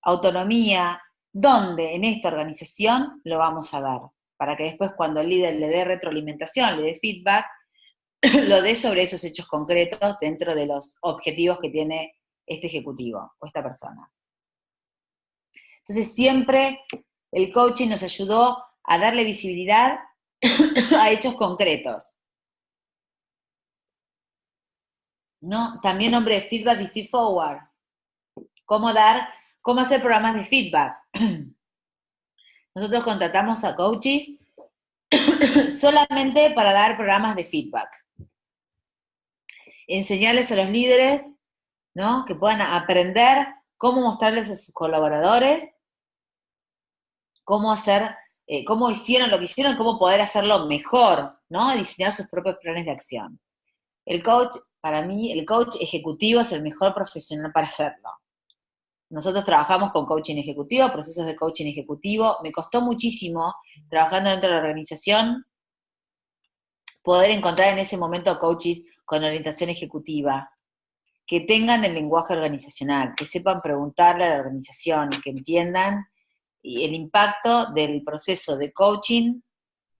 [SPEAKER 5] autonomía, ¿dónde en esta organización lo vamos a ver? Para que después cuando el líder le dé retroalimentación, le dé feedback, lo dé sobre esos hechos concretos dentro de los objetivos que tiene este ejecutivo o esta persona. Entonces siempre el coaching nos ayudó a darle visibilidad a hechos concretos, ¿no? También nombre de feedback y feed forward. Cómo hacer programas de feedback. Nosotros contratamos a coaches solamente para dar programas de feedback. Enseñarles a los líderes, ¿no? Que puedan aprender cómo mostrarles a sus colaboradores cómo hicieron lo que hicieron, cómo poder hacerlo mejor, ¿no? Diseñar sus propios planes de acción. El coach, para mí, el coach ejecutivo es el mejor profesional para hacerlo. Nosotros trabajamos con coaching ejecutivo, procesos de coaching ejecutivo. Me costó muchísimo, trabajando dentro de la organización, poder encontrar en ese momento coaches con orientación ejecutiva, que tengan el lenguaje organizacional, que sepan preguntarle a la organización, que entiendan el impacto del proceso de coaching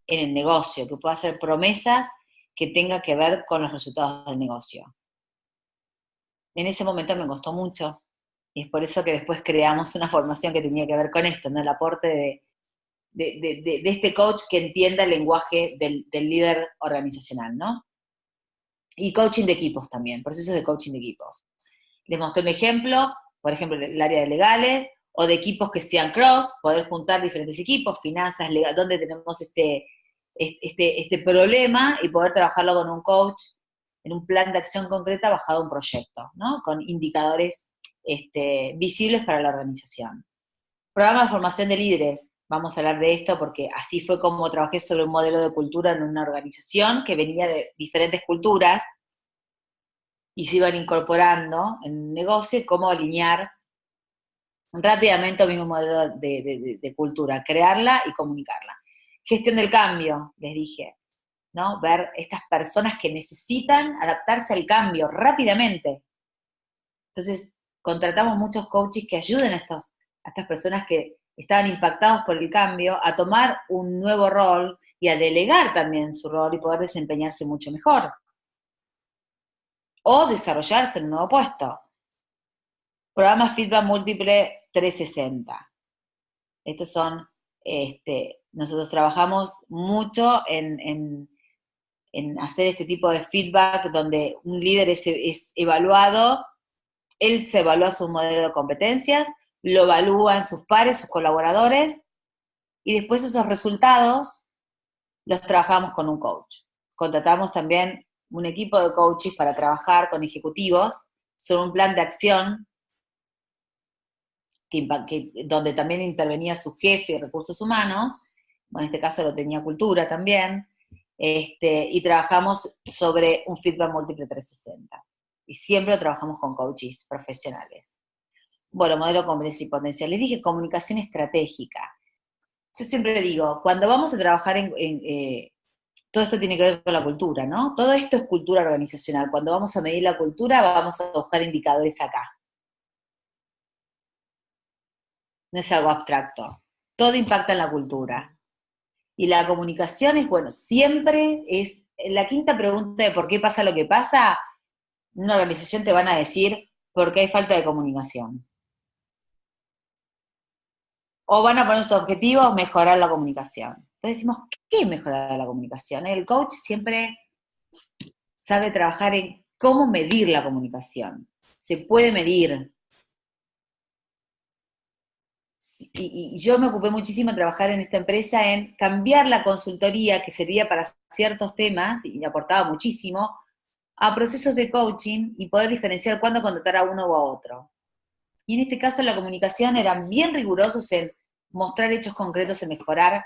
[SPEAKER 5] en el negocio, que pueda hacer promesas que tenga que ver con los resultados del negocio. En ese momento me costó mucho, y es por eso que después creamos una formación que tenía que ver con esto, ¿no? El aporte de este coach que entienda el lenguaje del líder organizacional, ¿no? Y coaching de equipos también, procesos de coaching de equipos. Les mostré un ejemplo, por ejemplo, el área de legales, o de equipos que sean cross, poder juntar diferentes equipos, finanzas, legal, donde tenemos este problema, y poder trabajarlo con un coach en un plan de acción concreta bajado a un proyecto, ¿no? Con indicadores visibles para la organización. Programa de formación de líderes, vamos a hablar de esto porque así fue como trabajé sobre un modelo de cultura en una organización que venía de diferentes culturas y se iban incorporando en el negocio, cómo alinear rápidamente el mismo modelo de cultura, crearla y comunicarla. Gestión del cambio, les dije, ¿no? Ver estas personas que necesitan adaptarse al cambio rápidamente. Entonces, contratamos muchos coaches que ayuden a estas personas que estaban impactados por el cambio a tomar un nuevo rol y a delegar también su rol y poder desempeñarse mucho mejor. O desarrollarse en un nuevo puesto. Programa Feedback Múltiple 360. Estos son, nosotros trabajamos mucho en hacer este tipo de feedback donde un líder es evaluado, él se evalúa su modelo de competencias, lo evalúan sus pares, sus colaboradores, y después esos resultados los trabajamos con un coach. Contratamos también un equipo de coaches para trabajar con ejecutivos sobre un plan de acción donde también intervenía su jefe de recursos humanos, bueno, en este caso lo tenía cultura también, y trabajamos sobre un feedback múltiple 360. Y siempre lo trabajamos con coaches profesionales. Bueno, modelo de competencia y potencial. Les dije comunicación estratégica. Yo siempre digo, cuando vamos a trabajar todo esto tiene que ver con la cultura, ¿no? Todo esto es cultura organizacional. Cuando vamos a medir la cultura, vamos a buscar indicadores acá. No es algo abstracto. Todo impacta en la cultura. Y la comunicación es, bueno, siempre es, la quinta pregunta de por qué pasa lo que pasa, una organización te van a decir por qué hay falta de comunicación. O van a poner sus objetivos, mejorar la comunicación. Entonces decimos, ¿qué es mejorar la comunicación? El coach siempre sabe trabajar en cómo medir la comunicación. Se puede medir. Y yo me ocupé muchísimo de trabajar en esta empresa en cambiar la consultoría, que servía para ciertos temas, y aportaba muchísimo, a procesos de coaching y poder diferenciar cuándo contratar a uno o a otro. Y en este caso la comunicación eran bien rigurosos en mostrar hechos concretos en mejorar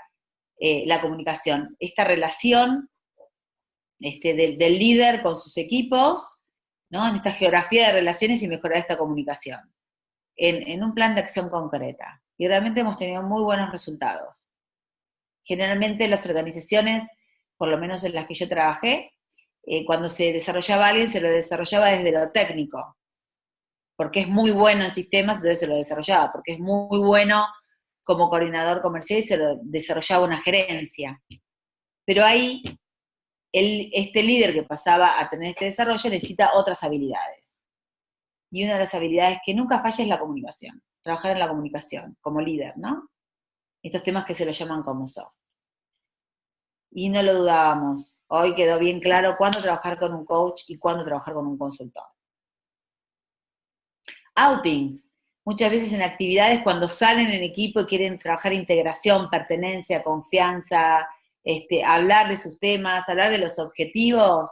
[SPEAKER 5] la comunicación. Esta relación del líder con sus equipos, ¿no? En esta geografía de relaciones y mejorar esta comunicación, en un plan de acción concreta. Y realmente hemos tenido muy buenos resultados. Generalmente las organizaciones, por lo menos en las que yo trabajé, cuando se desarrollaba alguien, se lo desarrollaba desde lo técnico, porque es muy bueno en sistemas, entonces se lo desarrollaba, porque es muy bueno como coordinador comercial y se lo desarrollaba una gerencia. Pero ahí, este líder que pasaba a tener este desarrollo necesita otras habilidades. Y una de las habilidades que nunca falla es la comunicación, trabajar en la comunicación como líder, ¿no? Estos temas que se lo llaman como soft. Y no lo dudábamos. Hoy quedó bien claro cuándo trabajar con un coach y cuándo trabajar con un consultor. Outings. Muchas veces en actividades cuando salen en equipo y quieren trabajar integración, pertenencia, confianza, hablar de sus temas, hablar de los objetivos,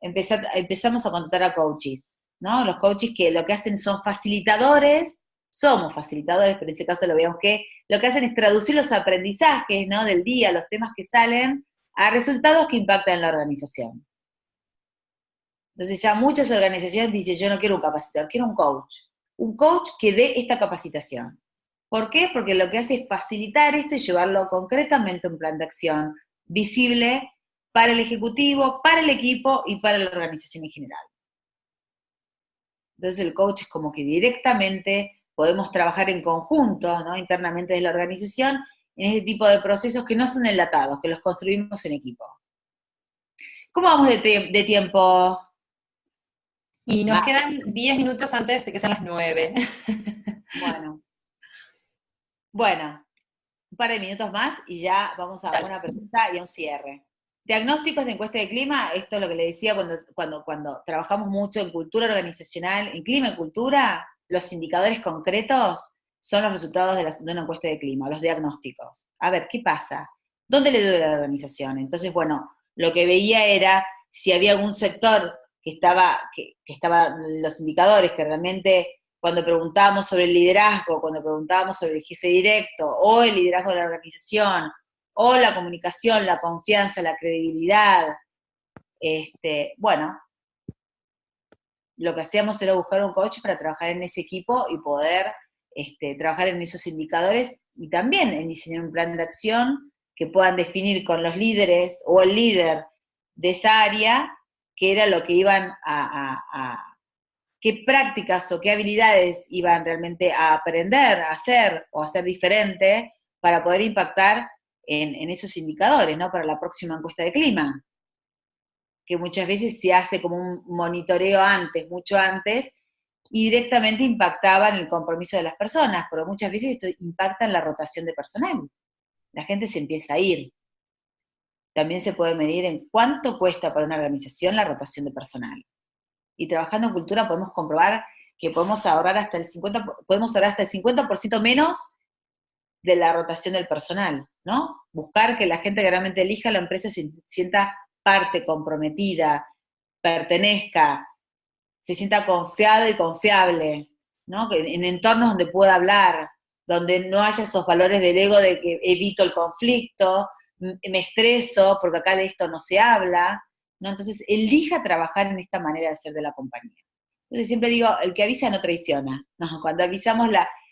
[SPEAKER 5] empezamos a contratar a coaches, ¿no? Los coaches que lo que hacen son facilitadores, somos facilitadores, pero en ese caso lo veamos que lo que hacen es traducir los aprendizajes, ¿no? Del día, los temas que salen, a resultados que impactan en la organización. Entonces ya muchas organizaciones dicen, yo no quiero un capacitador, quiero un coach que dé esta capacitación. ¿Por qué? Porque lo que hace es facilitar esto y llevarlo concretamente a un plan de acción visible para el ejecutivo, para el equipo y para la organización en general. Entonces el coach es como que directamente podemos trabajar en conjunto, ¿no? Internamente de la organización, en este tipo de procesos que no son enlatados, que los construimos en equipo. ¿Cómo vamos de tiempo?
[SPEAKER 1] Y nos quedan 10 minutos antes de que sean las 9.
[SPEAKER 5] Bueno, un par de minutos más y ya vamos a una pregunta y a un cierre. Diagnósticos de encuesta de clima, esto es lo que le decía cuando trabajamos mucho en cultura organizacional, en clima y cultura, los indicadores concretos son los resultados de una encuesta de clima, los diagnósticos. A ver, ¿qué pasa? ¿Dónde le duele a la organización? Entonces, bueno, lo que veía era si había algún sector que estaba los indicadores que realmente cuando preguntábamos sobre el liderazgo, cuando preguntábamos sobre el jefe directo, o el liderazgo de la organización, o la comunicación, la confianza, la credibilidad, bueno, lo que hacíamos era buscar un coach para trabajar en ese equipo y poder trabajar en esos indicadores y también en diseñar un plan de acción que puedan definir con los líderes o el líder de esa área qué era lo que iban qué prácticas o qué habilidades iban realmente a aprender, a hacer o a hacer diferente para poder impactar en esos indicadores, ¿no? Para la próxima encuesta de clima, que muchas veces se hace como un monitoreo antes, mucho antes, y directamente impactaba en el compromiso de las personas, pero muchas veces esto impacta en la rotación de personal. La gente se empieza a ir. También se puede medir en cuánto cuesta para una organización la rotación de personal. Y trabajando en cultura podemos comprobar que podemos ahorrar hasta el 50% menos de la rotación del personal, ¿no? Buscar que la gente que realmente elija la empresa se sienta parte, comprometida, pertenezca, se sienta confiado y confiable, ¿no? Que en entornos donde pueda hablar, donde no haya esos valores del ego de que evito el conflicto, me estreso porque acá de esto no se habla, ¿no? Entonces, elija trabajar en esta manera de ser de la compañía. Entonces, siempre digo, el que avisa no traiciona, ¿no? Cuando avisamos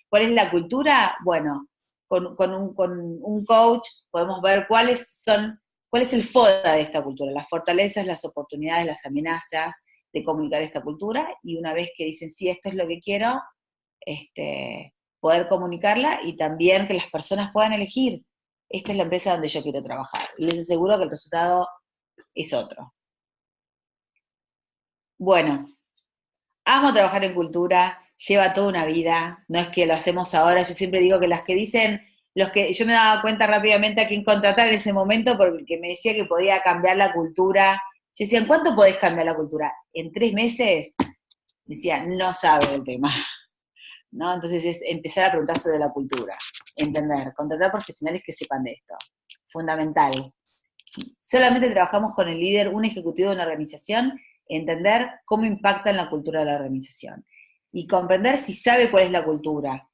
[SPEAKER 5] cuál es la cultura, bueno, con un coach podemos ver cuál es el FODA de esta cultura, las fortalezas, las oportunidades, las amenazas de comunicar esta cultura, y una vez que dicen, sí, esto es lo que quiero, poder comunicarla y también que las personas puedan elegir, esta es la empresa donde yo quiero trabajar. Y les aseguro que el resultado es otro. Bueno, amo trabajar en cultura, lleva toda una vida, no es que lo hacemos ahora, yo siempre digo que las que dicen, yo me daba cuenta rápidamente a quién contratar en ese momento, porque el que me decía que podía cambiar la cultura Yo decía, ¿en cuánto podés cambiar la cultura? En 3 meses, decía, no sabe el tema, ¿no? Entonces es empezar a preguntar sobre la cultura, entender, contratar profesionales que sepan de esto, fundamental. Si solamente trabajamos con el líder, un ejecutivo de una organización, entender cómo impacta en la cultura de la organización, y comprender si sabe cuál es la cultura.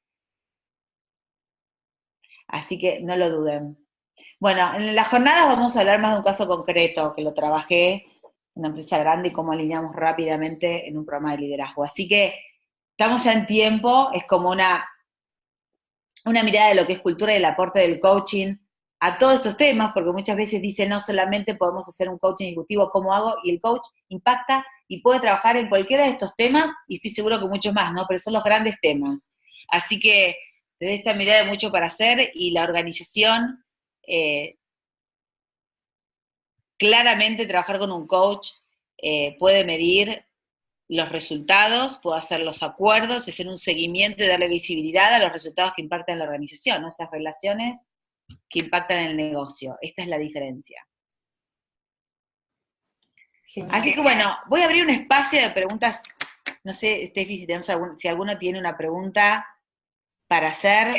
[SPEAKER 5] Así que no lo duden. Bueno, en las jornadas vamos a hablar más de un caso concreto, que lo trabajé en una empresa grande y cómo alineamos rápidamente en un programa de liderazgo. Así que estamos ya en tiempo, es como una mirada de lo que es cultura y el aporte del coaching a todos estos temas, porque muchas veces dicen, no solamente podemos hacer un coaching ejecutivo, ¿cómo hago? Y el coach impacta y puede trabajar en cualquiera de estos temas, y estoy seguro que muchos más, ¿no? Pero son los grandes temas. Así que desde esta mirada hay mucho para hacer, y la organización, claramente trabajar con un coach puede medir los resultados, puede hacer los acuerdos, hacer un seguimiento y darle visibilidad a los resultados que impactan en la organización, ¿no? Esas relaciones que impactan en el negocio. Esta es la diferencia.
[SPEAKER 1] Genial.
[SPEAKER 5] Así que bueno, voy a abrir un espacio de preguntas. No sé, Steffi, si alguno tiene una pregunta para hacer.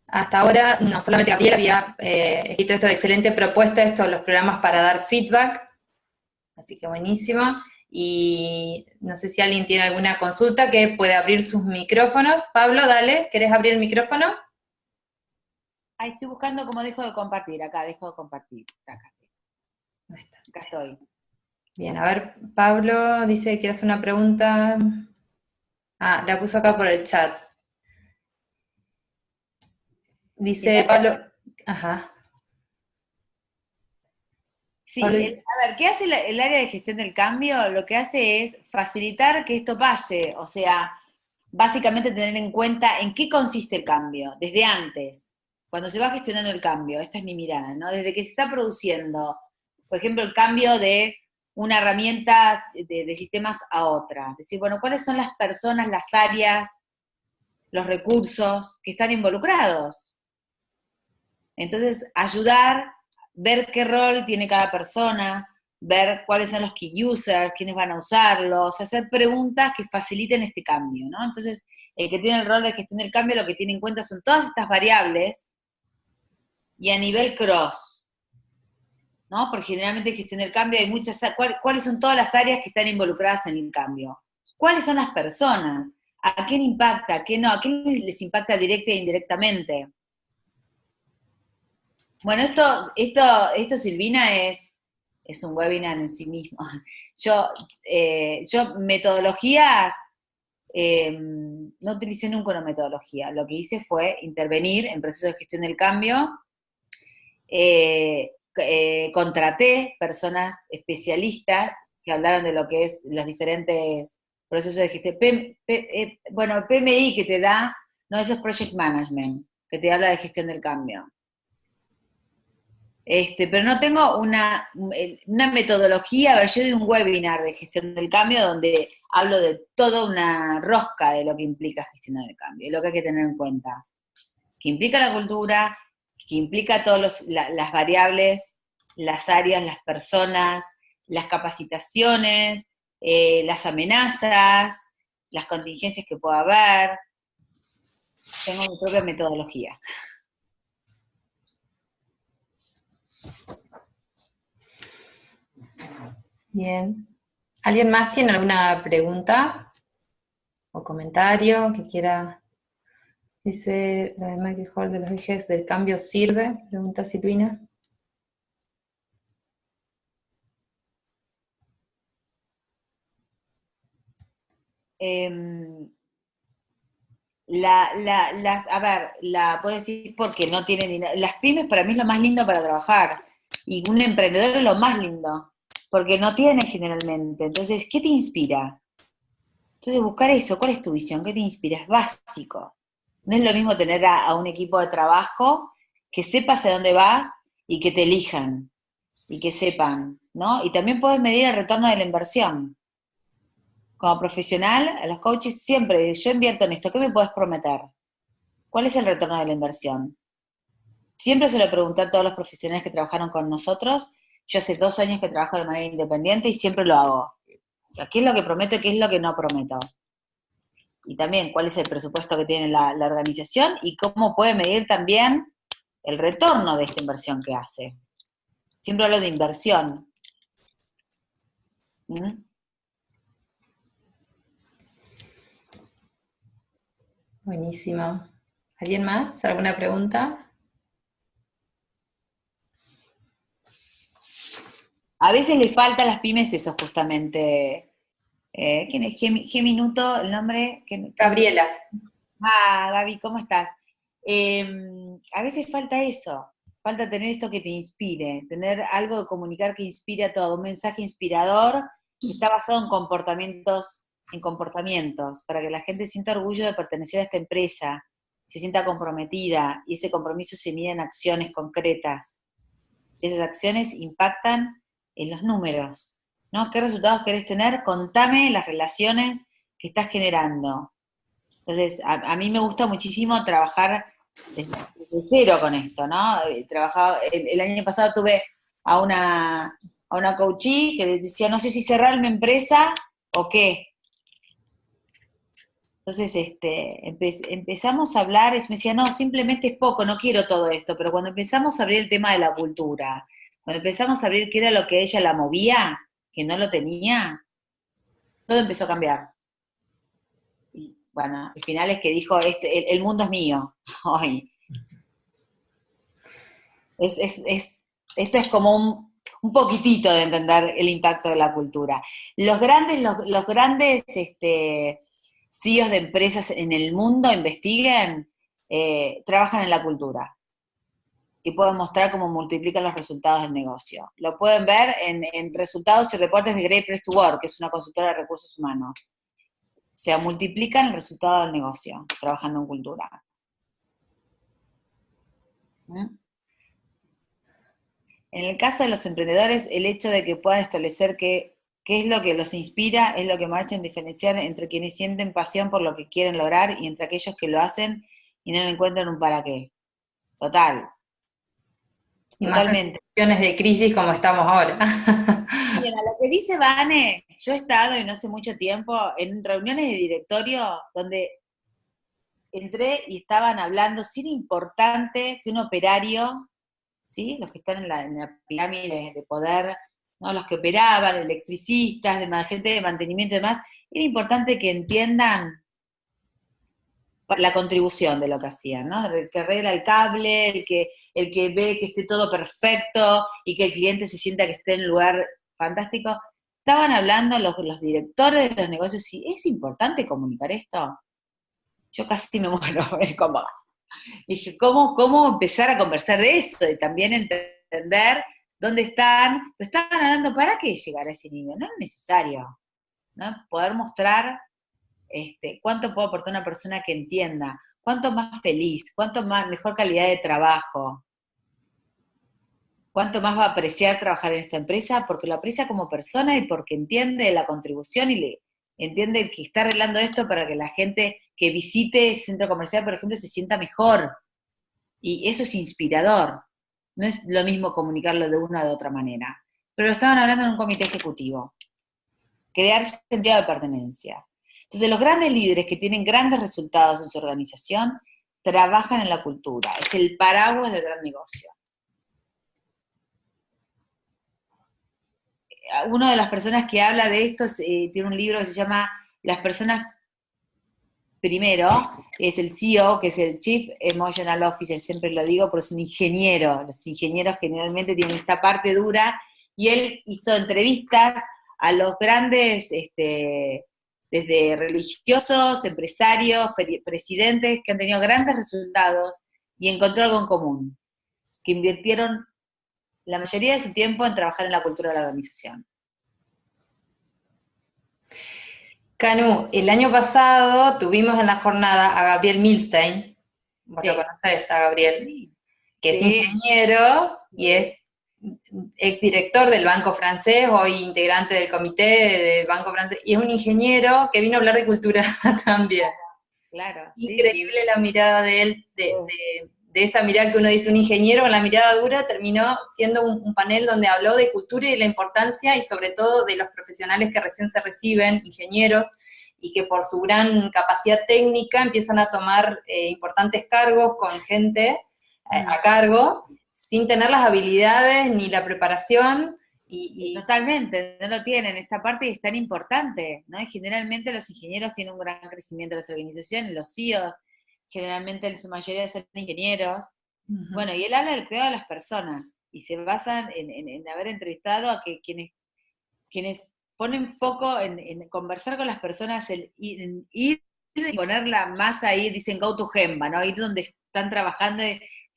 [SPEAKER 1] Hasta ahora, no solamente Gabriel había escrito esto de excelente propuesta, estos los programas para dar feedback, así que buenísimo. Y no sé si alguien tiene alguna consulta que puede abrir sus micrófonos. Pablo, dale, ¿querés abrir el micrófono?
[SPEAKER 5] Ahí estoy buscando cómo dejo de compartir. Acá, dejo de compartir. Acá estoy.
[SPEAKER 1] Bien, a ver, Pablo dice que quiere hacer una pregunta. Ah, la puso acá por el chat. Dice Pablo, ajá.
[SPEAKER 5] Sí, a ver, ¿qué hace el área de gestión del cambio? Lo que hace es facilitar que esto pase, o sea, básicamente tener en cuenta en qué consiste el cambio, desde antes, cuando se va gestionando el cambio, esta es mi mirada, ¿no? Desde que se está produciendo, por ejemplo, el cambio de una herramienta de sistemas a otra, es decir, bueno, ¿cuáles son las personas, las áreas, los recursos que están involucrados? Entonces, ayudar, ver qué rol tiene cada persona, ver cuáles son los key users, quiénes van a usarlos, hacer preguntas que faciliten este cambio, ¿no? Entonces, el que tiene el rol de gestión del cambio lo que tiene en cuenta son todas estas variables y a nivel cross, ¿no? Porque generalmente en gestión del cambio hay muchas, ¿cuáles son todas las áreas que están involucradas en el cambio? ¿Cuáles son las personas? ¿A quién impacta? ¿A quién no? ¿A quién les impacta directa e indirectamente? Bueno, esto Silvina, es un webinar en sí mismo. Yo metodologías, no utilicé nunca una metodología. Lo que hice fue intervenir en procesos de gestión del cambio. Contraté personas especialistas que hablaron de lo que es los diferentes procesos de gestión. Bueno, PMI que te da, no, eso es Project Management, que te habla de gestión del cambio. Pero no tengo una metodología. A ver, yo doy un webinar de gestión del cambio donde hablo de toda una rosca de lo que implica gestionar el cambio, y lo que hay que tener en cuenta. Que implica la cultura, que implica todas las variables, las áreas, las personas, las capacitaciones, las amenazas, las contingencias que pueda haber. Tengo mi propia metodología.
[SPEAKER 1] Bien. ¿Alguien más tiene alguna pregunta o comentario que quiera? Dice, la de Michael Hall de los ejes del cambio sirve, pregunta Silvina.
[SPEAKER 5] Puedes decir porque no tienen dinero. Las pymes para mí es lo más lindo para trabajar, y un emprendedor es lo más lindo, porque no tienen generalmente. Entonces, ¿qué te inspira? Entonces, buscar eso, ¿cuál es tu visión? ¿Qué te inspira? Es básico. No es lo mismo tener a un equipo de trabajo que sepa hacia dónde vas y que te elijan, y que sepan, ¿no? Y también puedes medir el retorno de la inversión. Como profesional, a los coaches siempre, yo invierto en esto, ¿qué me puedes prometer? ¿Cuál es el retorno de la inversión? Siempre se lo pregunté a todos los profesionales que trabajaron con nosotros, yo hace 2 años que trabajo de manera independiente y siempre lo hago. O sea, ¿qué es lo que prometo y qué es lo que no prometo? Y también, ¿cuál es el presupuesto que tiene la organización? Y cómo puede medir también el retorno de esta inversión que hace. Siempre hablo de inversión. ¿Mm?
[SPEAKER 1] Buenísimo. ¿Alguien más? ¿Alguna pregunta?
[SPEAKER 5] A veces le falta a las pymes eso justamente. ¿Quién es? G-Minuto, el nombre.
[SPEAKER 1] Gabriela.
[SPEAKER 5] Gaby, ¿cómo estás? A veces falta eso, falta tener esto que te inspire, tener algo de comunicar que inspire a todo, un mensaje inspirador que está basado en comportamientos, para que la gente sienta orgullo de pertenecer a esta empresa, se sienta comprometida, y ese compromiso se mide en acciones concretas. Esas acciones impactan en los números, ¿no? ¿Qué resultados querés tener? Contame las relaciones que estás generando. Entonces, a mí me gusta muchísimo trabajar desde cero con esto, ¿no? El año pasado tuve a una coachee que decía, no sé si cerrar mi empresa o qué. Entonces, empezamos a hablar, y me decía, no, simplemente es poco, no quiero todo esto, pero cuando empezamos a abrir el tema de la cultura, cuando empezamos a abrir qué era lo que ella la movía, que no lo tenía, todo empezó a cambiar. Y bueno, al final es que dijo, el mundo es mío, hoy. Esto es como un poquitito de entender el impacto de la cultura. Los grandes CEOs de empresas en el mundo, investiguen, trabajan en la cultura y pueden mostrar cómo multiplican los resultados del negocio. Lo pueden ver en resultados y reportes de Great Place to Work, que es una consultora de recursos humanos. O sea, multiplican el resultado del negocio trabajando en cultura. ¿Mm? En el caso de los emprendedores, el hecho de que puedan establecer qué es lo que los inspira, es lo que marcha en diferenciar entre quienes sienten pasión por lo que quieren lograr y entre aquellos que lo hacen y no le encuentran un para qué. Total.
[SPEAKER 1] Y totalmente. Más en situaciones de crisis como estamos ahora.
[SPEAKER 5] Bien, a lo que dice Vane, yo he estado, y no hace mucho tiempo, en reuniones de directorio donde entré y estaban hablando, sin importante que un operario, ¿sí? Los que están en la pirámide de poder, ¿no? Los que operaban, electricistas, gente de mantenimiento y demás, era importante que entiendan la contribución de lo que hacían, ¿no? El que arregla el cable, el que ve que esté todo perfecto y que el cliente se sienta que esté en un lugar fantástico. Estaban hablando los directores de los negocios, si es importante comunicar esto. Yo casi me muero, es como... Dije, ¿cómo empezar a conversar de eso? Y también entender dónde están, pero estaban hablando, ¿para qué llegar a ese nivel? No es necesario, ¿no? Poder mostrar cuánto puede aportar una persona que entienda, cuánto más feliz, cuánto más mejor calidad de trabajo, cuánto más va a apreciar trabajar en esta empresa, porque lo aprecia como persona y porque entiende la contribución y le entiende que está arreglando esto para que la gente que visite ese centro comercial, por ejemplo, se sienta mejor. Y eso es inspirador. No es lo mismo comunicarlo de una o de otra manera. Pero lo estaban hablando en un comité ejecutivo. Crear sentido de pertenencia. Entonces, los grandes líderes que tienen grandes resultados en su organización trabajan en la cultura. Es el paraguas del gran negocio. Una de las personas que habla de esto tiene un libro que se llama Las personas primero, es el CEO, que es el Chief Emotional Officer, siempre lo digo, pero es un ingeniero. Los ingenieros generalmente tienen esta parte dura, y él hizo entrevistas a los grandes, desde religiosos, empresarios, presidentes, que han tenido grandes resultados, y encontró algo en común, que invirtieron la mayoría de su tiempo en trabajar en la cultura de la organización.
[SPEAKER 1] Canu, el año pasado tuvimos en la jornada a Gabriel Milstein, vos lo conocés a Gabriel, que es ingeniero y es exdirector del Banco Francés, hoy integrante del comité del Banco Francés, y es un ingeniero que vino a hablar de cultura también.
[SPEAKER 5] Claro.
[SPEAKER 1] Increíble la mirada de él, de esa mirada que uno dice un ingeniero con la mirada dura, terminó siendo un panel donde habló de cultura y de la importancia, y sobre todo de los profesionales que recién se reciben, ingenieros, y que por su gran capacidad técnica empiezan a tomar importantes cargos con gente a cargo, sin tener las habilidades ni la preparación.
[SPEAKER 5] Totalmente, no lo tienen, esta parte es tan importante, ¿no? Y generalmente los ingenieros tienen un gran crecimiento de las organizaciones, los CEOs, generalmente en su mayoría son ingenieros. Bueno, y él habla del cuidado de las personas, y se basan en haber entrevistado a que quienes ponen foco en conversar con las personas, en ir y ponerla más ahí, dicen go to Gemba, ¿no? Ir donde están trabajando,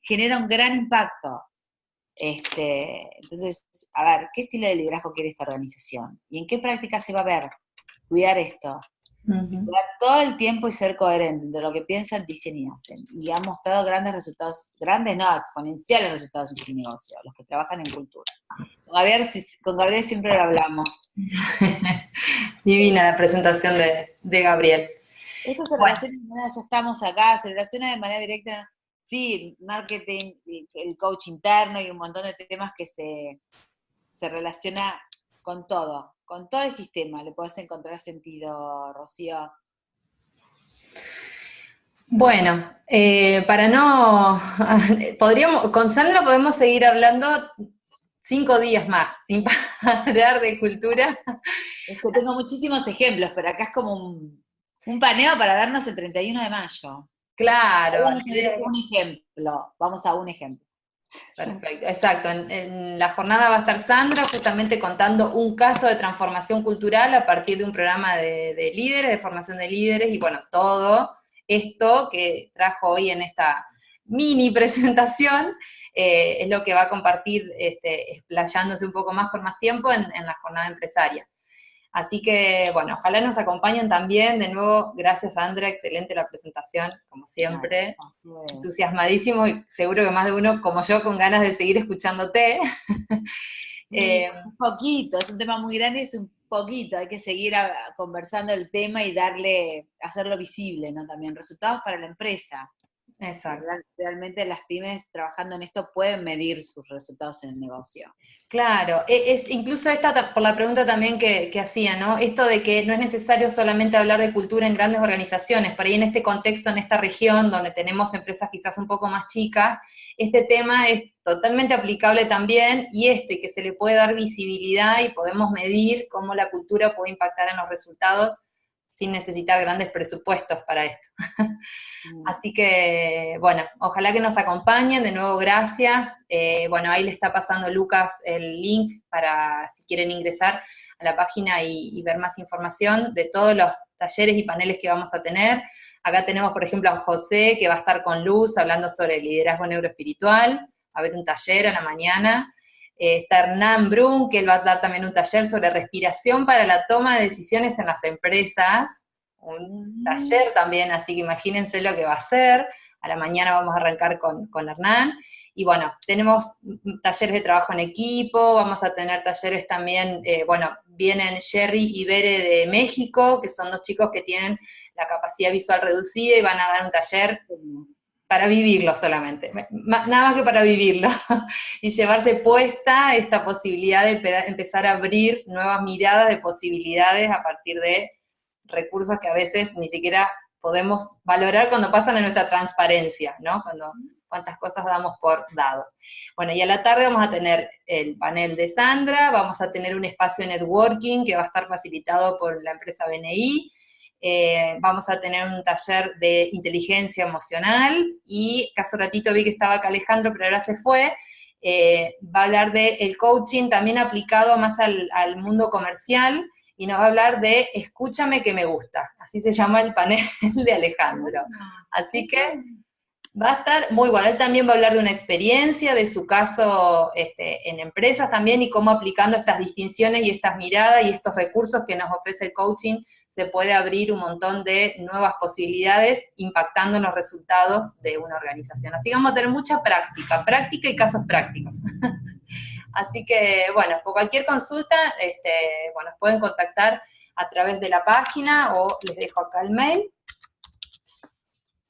[SPEAKER 5] genera un gran impacto. Entonces, a ver, ¿qué estilo de liderazgo quiere esta organización? ¿Y en qué práctica se va a ver? Cuidar esto. Cuidar todo el tiempo y ser coherente entre lo que piensan, dicen y hacen. Y ha mostrado grandes resultados, grandes no, exponenciales resultados en su negocio, los que trabajan en cultura. Con Gabriel siempre lo hablamos.
[SPEAKER 1] Divina la presentación de Gabriel.
[SPEAKER 5] Esto se relaciona de manera, ya estamos acá, se relaciona de manera directa. Sí, marketing, el coach interno y un montón de temas que se relaciona con todo el sistema. ¿Le podés encontrar sentido, Rocío?
[SPEAKER 1] Bueno, para no... con Sandra podemos seguir hablando 5 días más, sin parar de cultura.
[SPEAKER 5] Es que tengo muchísimos ejemplos, pero acá es como un paneo para darnos el 31 de mayo.
[SPEAKER 1] Claro.
[SPEAKER 5] Vamos a un ejemplo.
[SPEAKER 1] Perfecto, exacto. En la jornada va a estar Sandra justamente contando un caso de transformación cultural a partir de un programa de líderes, de formación de líderes, y bueno, todo esto que trajo hoy en esta mini presentación es lo que va a compartir explayándose un poco más por más tiempo en la jornada empresaria. Así que, bueno, ojalá nos acompañen también. De nuevo, gracias, Sandra, excelente la presentación, como siempre. Entusiasmadísimo, y seguro que más de uno, como yo, con ganas de seguir escuchándote.
[SPEAKER 5] Un poquito, es un tema muy grande, es un poquito, hay que seguir conversando el tema y hacerlo visible, ¿no? También resultados para la empresa.
[SPEAKER 1] Exacto.
[SPEAKER 5] Realmente las pymes trabajando en esto pueden medir sus resultados en el negocio.
[SPEAKER 1] Claro, incluso por la pregunta también que hacía, ¿no? Esto de que no es necesario solamente hablar de cultura en grandes organizaciones, por ahí en este contexto, en esta región donde tenemos empresas quizás un poco más chicas, este tema es totalmente aplicable también, y que se le puede dar visibilidad y podemos medir cómo la cultura puede impactar en los resultados sin necesitar grandes presupuestos para esto. Así que, bueno, ojalá que nos acompañen, de nuevo gracias. Bueno, ahí le está pasando Lucas el link para si quieren ingresar a la página y ver más información de todos los talleres y paneles que vamos a tener. Acá tenemos, por ejemplo, a José, que va a estar con Luz hablando sobre liderazgo neuroespiritual, va a haber un taller a la mañana. Está Hernán Brun, que él va a dar también un taller sobre respiración para la toma de decisiones en las empresas, un taller también, así que imagínense lo que va a ser. A la mañana vamos a arrancar con Hernán, y bueno, tenemos talleres de trabajo en equipo, vamos a tener talleres también, bueno, vienen Jerry y Bere de México, que son 2 chicos que tienen la capacidad visual reducida, y van a dar un taller para vivirlo solamente, nada más que para vivirlo, y llevarse puesta esta posibilidad de empezar a abrir nuevas miradas de posibilidades a partir de recursos que a veces ni siquiera podemos valorar cuando pasan en nuestra transparencia, ¿no? Cuántas cosas damos por dado. Bueno, y a la tarde vamos a tener el panel de Sandra, vamos a tener un espacio de networking que va a estar facilitado por la empresa BNI, vamos a tener un taller de inteligencia emocional, y hace un ratito vi que estaba acá Alejandro, pero ahora se fue, va a hablar del coaching también aplicado más al mundo comercial, y nos va a hablar de Escúchame que me gusta, así se llama el panel de Alejandro. Así que va a estar muy bueno. Él también va a hablar de una experiencia, de su caso en empresas también, y cómo aplicando estas distinciones y estas miradas y estos recursos que nos ofrece el coaching, se puede abrir un montón de nuevas posibilidades impactando en los resultados de una organización. Así que vamos a tener mucha práctica y casos prácticos. Así que, bueno, por cualquier consulta, bueno, nos pueden contactar a través de la página, o les dejo acá el mail.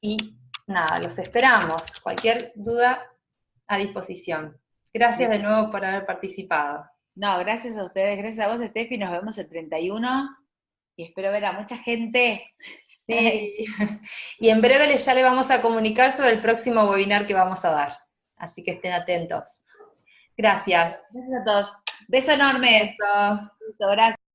[SPEAKER 1] Y nada, los esperamos. Cualquier duda a disposición. Gracias de nuevo por haber participado.
[SPEAKER 5] No, gracias a ustedes, gracias a vos, Steffi, nos vemos el 31 y espero ver a mucha gente.
[SPEAKER 1] Sí. Y en breve ya le vamos a comunicar sobre el próximo webinar que vamos a dar. Así que estén atentos. Gracias.
[SPEAKER 5] Gracias a todos. Beso enorme.
[SPEAKER 1] Beso.
[SPEAKER 5] Gracias.